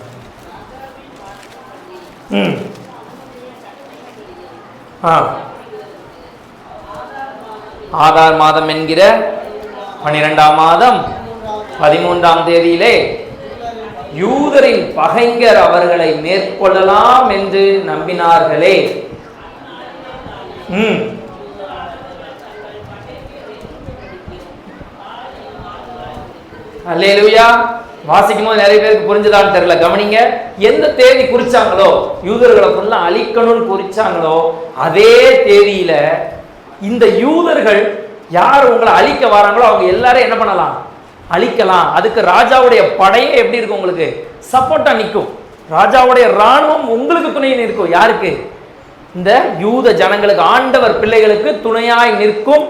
ஆதார் மாதம் என்கிற 12ஆம் மாதம் 13ஆம் தேதியிலே யூதரின் பகைஞர் அவர்களை மேற்கொள்ளலாம் என்று நம்பினார்களே. அல்லேலூயா. வாசிக்கும் போது நிறைய பேருக்கு புரிஞ்சதான்னு தெரியல, கவனிங்க. எந்த தேதி குறிச்சாங்களோ, யூதர்களை ஃபுல்லா அழிக்கணும்னு குறிச்சாங்களோ, அதே தேதியில இந்த யூதர்கள் யார் உங்களை அழிக்க வராங்களோ அவங்க எல்லாரும் என்ன பண்ணலாம், அழிக்கலாம். அதுக்கு ராஜாவுடைய படையே எப்படி இருக்கும், உங்களுக்கு சப்போர்ட்டா நிற்கும். ராஜாவுடைய இராணுவம் உங்களுக்கு துணை நிற்கும். யாருக்கு, இந்த யூத ஜனங்களுக்கு, ஆண்டவர் பிள்ளைகளுக்கு துணையாய் நிற்கும்.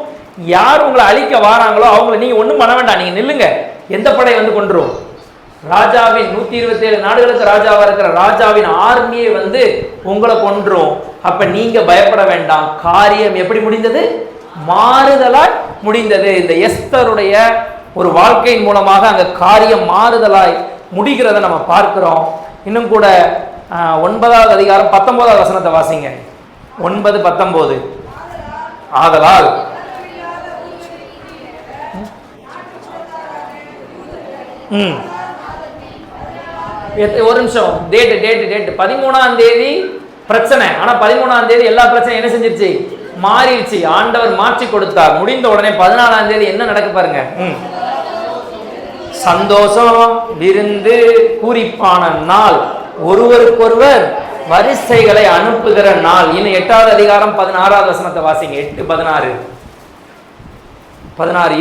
யார் உங்களை அழிக்க வராங்களோ அவங்களை நீங்க ஒன்றும் பண்ண வேண்டாம், நீங்க நில்லுங்க. எந்த படை வந்து கொன்றும், ராஜாவின் 127 நாடுகளுக்கு ராஜாவா இருக்கிற ராஜாவின் ஆர்மியை வந்து உங்களை கொன்றும். அப்ப நீங்க பயப்பட வேண்டாம். காரியம் எப்படி முடிந்தது, மாறுதலாய் முடிந்தது. இந்த எஸ்தருடைய ஒரு வாழ்க்கையின் மூலமாக அங்க காரியம் மாறுதலாய் முடிகிறத நம்ம பார்க்கிறோம். இன்னும் கூட 9வது அதிகாரம் 19வது வசனத்தை வாசிங்க. 9:19. ஆதலால் ஒரு நிமிஷம், டேட் 13ஆம் தேதி பிரச்சனை. ஆனா 13ஆம் தேதி எல்லா பிரச்சனையும் என்ன செஞ்சிருச்சு, மாறிடுச்சு. ஆண்டவர் மாற்றி கொடுத்தார். முடிந்த உடனே 14ஆம் தேதி என்ன நடக்க பாருங்க, சந்தோஷம், விருந்து, பூரிப்பான நாள், ஒருவருக்கொருவர் வரிசைகளை அனுப்புகிற நாள். இன்னும் 8வது அதிகாரம் 16வது வசனத்தை வாசிங்க. 8:16.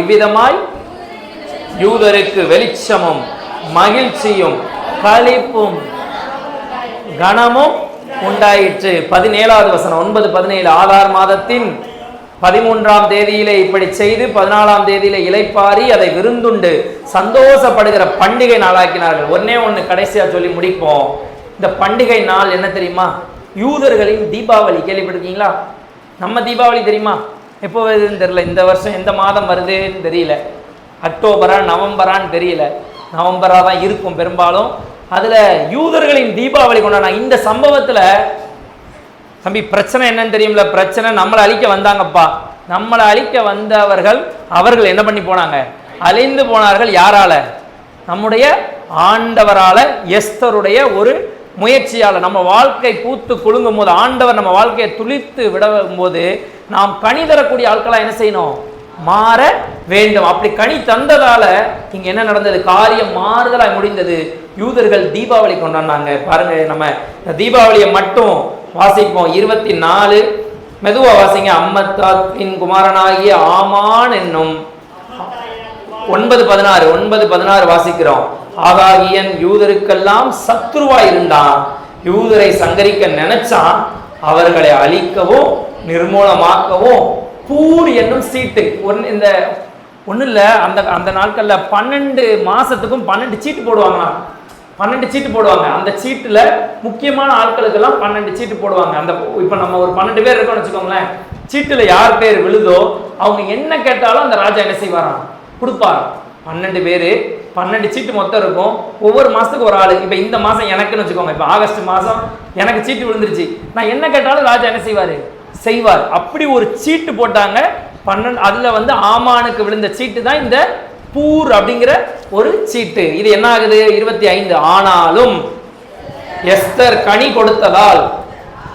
இவ்விதமாய் யூதருக்கு வெளிச்சமும் மகிழ்ச்சியும் களிப்பும் கனமும் உண்டாயிற்று. 17வது வசனம் 9:17. ஆதார் மாதத்தின் 13ஆம் தேதியிலே இப்படி செய்து 14ஆம் தேதியிலே இளைப்பாரி அதை விருந்துண்டு சந்தோஷப்படுகிற பண்டிகை நாளாக்கினார்கள். ஒண்ணு கடைசியா சொல்லி முடிப்போம். இந்த பண்டிகை நாள் என்ன தெரியுமா, யூதர்களின் தீபாவளி. கேள்விப்பட்டிருக்கீங்களா? நம்ம தீபாவளி தெரியுமா, எப்போ வருதுன்னு தெரியல. இந்த வருஷம் எந்த மாதம் வருதுன்னு தெரியல, அக்டோபரா நவம்பரான்னு தெரியல. நவம்பரா தான் இருக்கும் பெரும்பாலும். அதுல யூதர்களின் தீபாவளி கொண்டாடினாங்க. இந்த சம்பவத்துல தம்பி பிரச்சனை என்னன்னு தெரியும்ல, பிரச்சனை நம்மளை அழிக்க வந்தாங்கப்பா. நம்மளை அழிக்க வந்தவர்கள் அவர்கள் என்ன பண்ணி போனாங்க? அழிந்து போனார்கள். யாரால? நம்முடைய ஆண்டவரால. எஸ்தருடைய ஒரு முயற்சியால் நம்ம வாழ்க்கை பூத்து குலுங்கும் போது, ஆண்டவர் நம்ம வாழ்க்கையை துளித்து விடும் போது, நாம் கனி தரக்கூடிய ஆட்களா என்ன செய்யணும்? மாற வேண்டும். அப்படி கனி தந்ததால இங்க என்ன நடந்தது? காரியம் மாறுதலாய் முடிந்தது. யூதர்கள் தீபாவளி கொண்டாடினாங்க. பாருங்க, நம்ம தீபாவளியை மட்டும் வாசிப்போம். 24 மெதுவா வாசிங்க. அம்மத்தாத்தின் குமாரனாகிய ஆமான் என்னும் 9:16 வாசிக்கிறோம். ஆகாகியன் யூதருக்கெல்லாம் சத்துருவா இருந்தான். யூதரை சங்கரிக்க நினைச்சான். அவர்களை அழிக்கவும் நிர்மூலமாக்கவும் பூர் என்னும் சீட்டு இந்த ஒன்றும் இல்லை. அந்த நாட்களில் 12 மாசத்துக்கும் 12 சீட்டு போடுவாங்களாம். 12 சீட்டு போடுவாங்க. அந்த சீட்டில் முக்கியமான ஆட்களுக்கெல்லாம் 12 சீட்டு போடுவாங்க. அந்த இப்போ நம்ம ஒரு 12 பேர் இருக்கோம்னு வச்சுக்கோங்களேன். சீட்டில் யார் பேர் விழுதோ அவங்க என்ன கேட்டாலும் அந்த ராஜா என்ன செய்வாராம்? கொடுப்பார். 12 பேர், 12 சீட்டு மொத்தம் இருக்கும். ஒவ்வொரு மாதத்துக்கு ஒரு ஆள். இப்போ இந்த மாதம் எனக்குன்னு வச்சுக்கோங்க. இப்போ ஆகஸ்ட் மாதம் எனக்கு சீட்டு விழுந்துருச்சு. நான் என்ன கேட்டாலும் ராஜா என்ன செய்வார். அப்படி ஒரு சீட்டு போட்டாங்க. 12. அதில் ஆமானுக்கு விழுந்த சீட்டு தான் இந்த பூர் அப்படிங்கிற ஒரு சீட்டு. இது என்ன ஆகுது? 25. ஆனாலும் எஸ்தர் கனி கொடுத்ததால்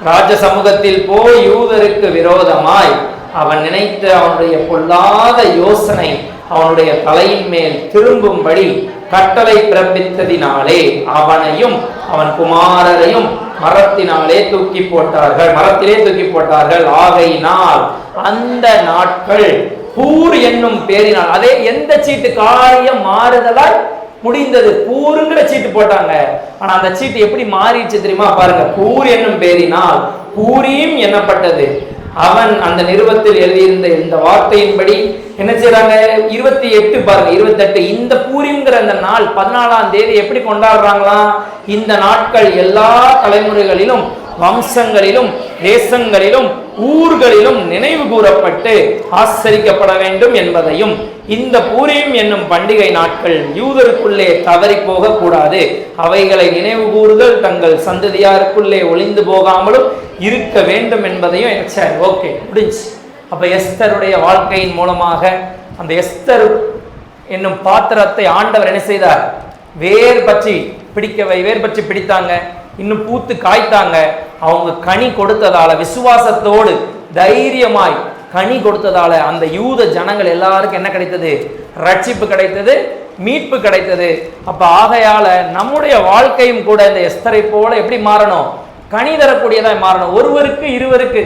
ராஜ சமூகத்தில் போய் யூதருக்கு விரோதமாய் அவன் நினைத்த அவனுடைய பொல்லாத யோசனை அவனுடைய தலையின் மேல் திரும்பும்படி கட்டளை பிறப்பித்ததினாலே அவனையும் அவன் குமாரரையும் மரத்திலே தூக்கி போட்டார்கள். ஆகையினால் அந்த நாட்கள் பூர் என்னும் பேரினால், அதே எந்த சீட்டு காரியம் மாறுதலாய் முடிந்தது. பூருங்கிற சீட்டு போட்டாங்க. ஆனா அந்த சீட்டு எப்படி மாறிடுச்சு தெரியுமா? பாருங்க. பூர் என்னும் பேரினால் பூரியும் எண்ணப்பட்டது. அவன் அந்த நிருபத்தில் எழுதியிருந்த இந்த வார்த்தையின்படி என்ன செய்யறாங்க? 28 பாருங்க. 28 இந்த பூரிங்கிற அந்த நாள் 14ஆம் தேதி எப்படி கொண்டாடுறாங்களாம்? இந்த நாட்கள் எல்லா தலைமுறைகளிலும் வம்சங்களிலும் தேசங்களிலும் ஊர்களிலும் நினைவு கூறப்பட்டு ஆசரிக்கப்பட வேண்டும் என்பதையும், இந்த பூரீம் என்னும் பண்டிகை நாட்கள் யூதருக்குள்ளே தவறி போக கூடாது, அவைகளை நினைவு கூறுதல் தங்கள் சந்ததியாருக்குள்ளே ஒளிந்து போகாமலும் இருக்க வேண்டும் என்பதையும் சரி ஓகே முடிஞ்சு. அப்ப எஸ்தருடைய வாழ்க்கையின் மூலமாக அந்த எஸ்தர் என்னும் பாத்திரத்தை ஆண்டவர் என்ன செய்தார்? வேர் பற்றி பிடித்தாங்க. இன்னும் பூத்து காய்த்தாங்க. அவங்க கனி கொடுத்ததால, விசுவாசத்தோடு தைரியமாய் கனி கொடுத்ததால அந்த யூத ஜனங்கள் எல்லாருக்கும் என்ன கிடைத்தது? ரட்சிப்பு கிடைத்தது, மீட்பு கிடைத்தது. அப்ப ஆகையால நம்முடைய வாழ்க்கையும் கூட இந்த எஸ்தரை போல எப்படி மாறணும்? கனி தரக்கூடியதாய் மாறணும். ஒருவருக்கு இருவருக்கு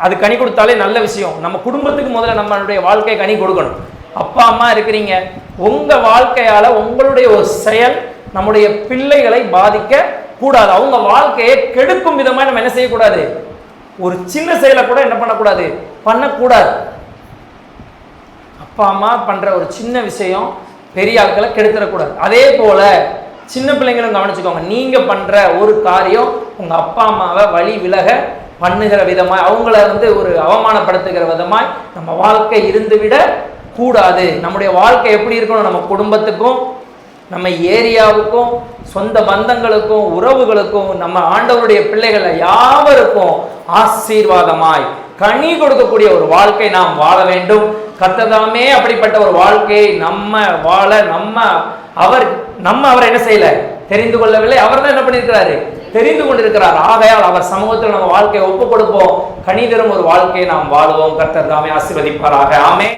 அது கனி கொடுத்தாலே நல்ல விஷயம். நம்ம குடும்பத்துக்கு முதல்ல நம்மளுடைய வாழ்க்கை கனி கொடுக்கணும். அப்பா அம்மா இருக்கிறீங்க, உங்க வாழ்க்கையால உங்களுடைய ஒரு செயல் நம்முடைய பிள்ளைகளை பாதிக்க கூடாது. அவங்க வாழ்க்கையை கெடுக்கும் விதமாக நம்ம என்ன செய்யக்கூடாது? ஒரு சின்ன செயலை கூட என்ன பண்ணக்கூடாது. அப்பா அம்மா பண்ற ஒரு சின்ன விஷயம் பெரிய ஆட்களை கெடுத்துடக்கூடாது. அதே போல சின்ன பிள்ளைங்களும் கவனிச்சுக்கோங்க. நீங்க பண்ற ஒரு காரியம் உங்க அப்பா அம்மாவை வழி விலக பண்ணுகிற விதமாய், அவங்கள ஒரு அவமானப்படுத்துகிற விதமாய் நம்ம வாழ்க்கை இருந்துவிட கூடாது. நம்முடைய வாழ்க்கை எப்படி இருக்கணும்? நம்ம குடும்பத்துக்கும், நம்ம ஏரியாவுக்கும், சொந்த பந்தங்களுக்கும், உறவுகளுக்கும், நம்ம ஆண்டவருடைய பிள்ளைகள் யாவருக்கும் ஆசீர்வாதமாய் கனி கொடுக்கக்கூடிய ஒரு வாழ்க்கை நாம் வாழ வேண்டும். கர்த்ததாமே அப்படிப்பட்ட ஒரு வாழ்க்கையை நம்ம வாழ அவர் என்ன செய்யல? தெரிந்து கொள்ளவில்லை. அவர் தான் என்ன பண்ணியிருக்கிறாரு? தெரிந்து கொண்டிருக்கிறார். ஆகையால் அவர் சமூகத்தில் நம்ம வாழ்க்கையை ஒப்புக் கொடுப்போம். கனி தரும் ஒரு வாழ்க்கையை நாம் வாழுவோம். கர்த்தர் தாமே ஆசீர்வதிப்பாராக. ஆமென்.